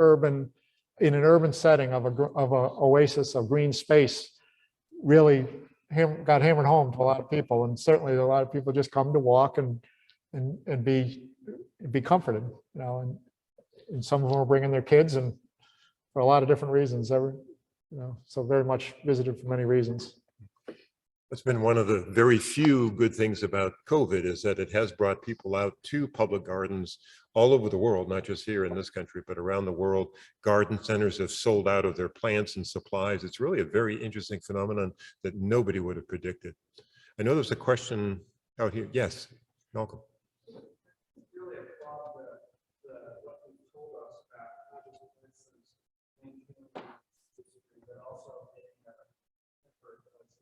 urban setting of a oasis of green space really got hammered home to a lot of people. And certainly a lot of people just come to walk and be comforted, and some of them are bringing their kids, and for a lot of different reasons, so very much visited for many reasons. That's been one of the very few good things about COVID, is that it has brought people out to public gardens all over the world, not just here in this country, but around the world. Garden centers have sold out of their plants and supplies. It's really a very interesting phenomenon that nobody would have predicted. I know there's a question out here. Yes, Malcolm. Really applaud what you told us about not just maintaining history, but also making a temporary place.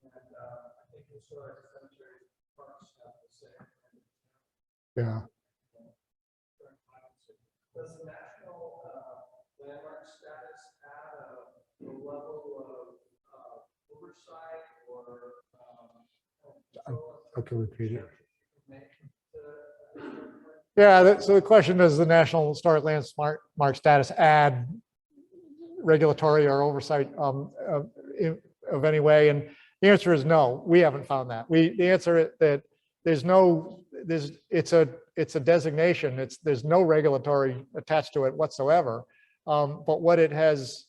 And I think historic cemeteries parks have the same. Yeah. Does the national landmark status add a level of oversight or I can repeat it. Yeah, so the question is, the National Historic Landmark status add regulatory or oversight of any way? And the answer is no, we haven't found that. The answer is that it's a designation. There's no regulatory attached to it whatsoever. But what it has,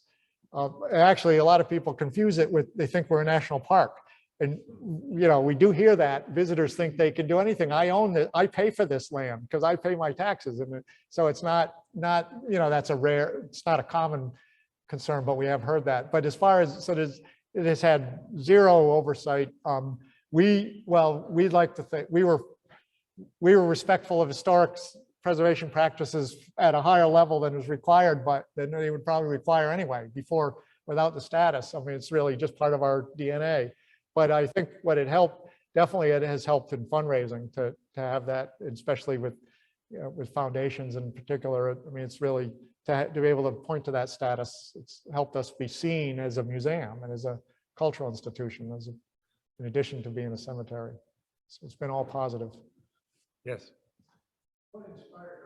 actually, a lot of people confuse it with, they think we're a national park. And, we do hear that. Visitors think they can do anything. I own it. I pay for this land because I pay my taxes. And so it's not, that's it's not a common concern, but we have heard that. But as far as, it has had zero oversight. We'd like to think we were respectful of historic preservation practices at a higher level than was required, but than they would probably require anyway without the status. I mean, it's really just part of our DNA. But I think what it helped, definitely it has helped in fundraising to have that, especially with foundations in particular. I mean, it's really to be able to point to that status. It's helped us be seen as a museum and as a cultural institution, in addition to being a cemetery. So it's been all positive. Yes. What inspired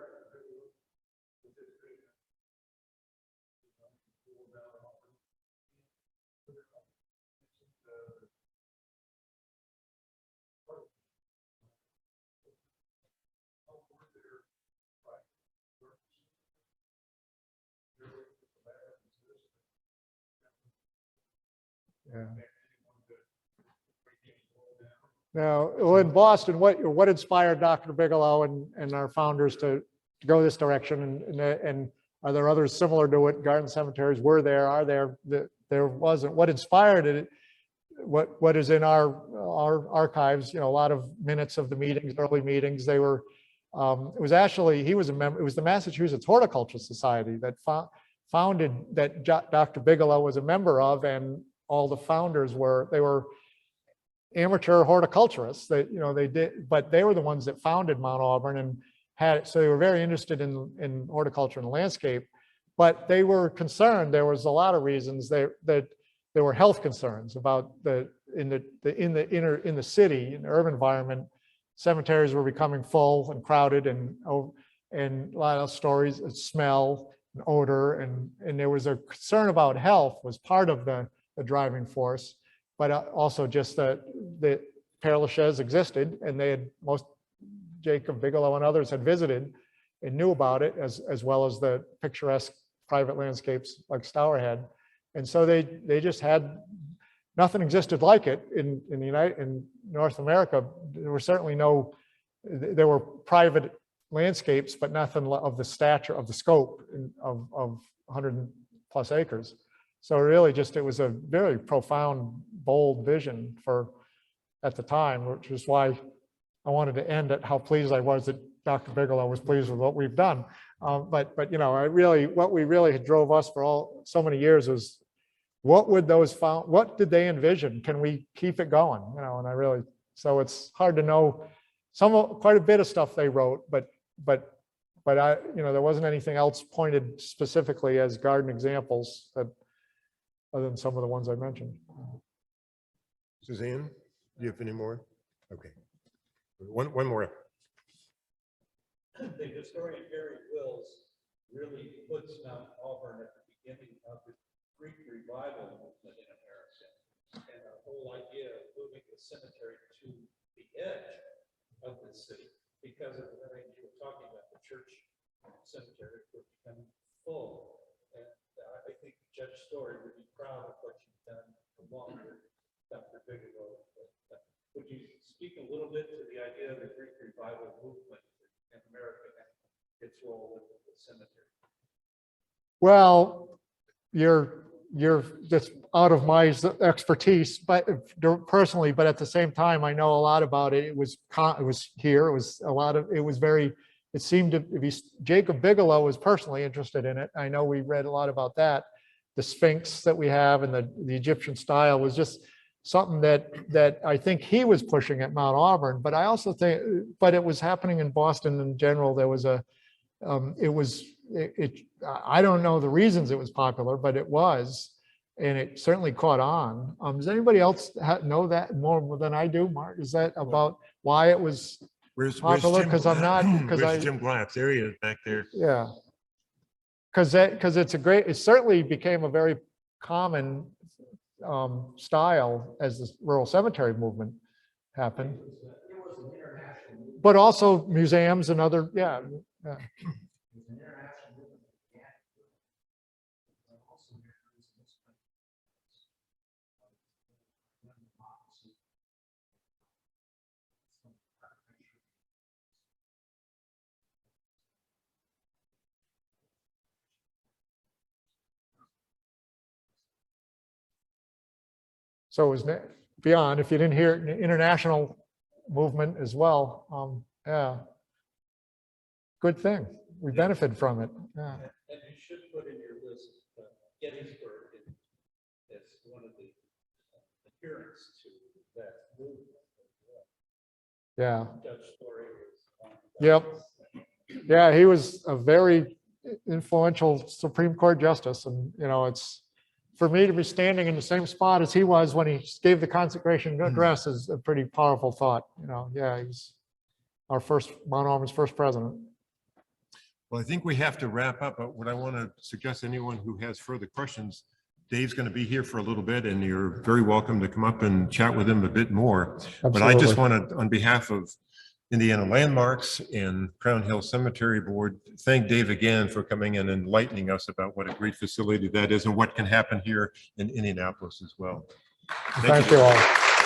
Yeah. Now, well, in Boston, what inspired Dr. Bigelow and our founders to go this direction? And are there others similar to what garden cemeteries were there? Are there? There wasn't. What inspired it? What is in our archives? A lot of minutes of the meetings, early meetings. They were. It was actually he was a member. It was the Massachusetts Horticultural Society that founded that Dr. Bigelow was a member of, and all the founders were amateur horticulturists. They did, but they were the ones that founded Mount Auburn and had it. So they were very interested in horticulture and landscape, but they were concerned. There was a lot of reasons that there were health concerns about in the city, in the urban environment. Cemeteries were becoming full and crowded, and a lot of stories of smell and odor, and there was a concern about health was part of the driving force, but also just that the Père Lachaise existed, and Jacob Bigelow and others had visited and knew about it, as well as the picturesque private landscapes like Stour had. And so they just had, nothing existed like it in North America. There were certainly there were private landscapes, but nothing of the stature, of the scope of 100+ acres. So really it was a very profound, bold vision at the time, which is why I wanted to end at how pleased I was that Dr. Bigelow was pleased with what we've done. But what we really drove us for so many years was, what did they envision? Can we keep it going? And so it's hard to know. Quite a bit of stuff they wrote, but there wasn't anything else pointed specifically as garden examples other than some of the ones I mentioned. Suzanne, do you have any more? Okay. One more. The historian Gary Wills really puts Mount Auburn at the beginning of the Greek revival movement in America, and the whole idea of moving the cemetery to the edge of the city because of everything you were talking about, the church cemetery would become full. And I think Judge Story would be proud of what you've done along with Dr. Bigelow. Would you speak a little bit to the idea of the Greek revival movement in America and its role in the cemetery? Well, you're just out of my expertise, but personally, but at the same time, I know a lot about it. It was here. It was a lot of. It was very. It seemed to be. Jacob Bigelow was personally interested in it. I know we read a lot about that. The Sphinx that we have and the Egyptian style was just something that I think he was pushing at Mount Auburn. But I also think, but it was happening in Boston in general. There was I don't know the reasons it was popular, but it was, and it certainly caught on. Does anybody else know that more than I do, Mark? Is that about why it was popular? Because I'm not, where's Jim Glass? There he is back there. Yeah. Because it certainly became a very common style as the rural cemetery movement happened. But also museums and other, yeah. So it was beyond, if you didn't hear it, an international movement as well. Yeah. Good thing. We benefit from it. Yeah. And you should put in your list Gettysburg as one of the adherents to that movement. Yeah. Judge Story was Yep. Yeah, he was a very influential Supreme Court justice, and it's, for me to be standing in the same spot as he was when he gave the consecration address is a pretty powerful thought. Yeah, he's our Mount Auburn's first president. Well, I think we have to wrap up, but what I want to suggest, anyone who has further questions, Dave's going to be here for a little bit, and you're very welcome to come up and chat with him a bit more. Absolutely. But I just want to, on behalf of Indiana Landmarks and Crown Hill Cemetery Board, thank Dave again for coming in and enlightening us about what a great facility that is and what can happen here in Indianapolis as well. Thank you all.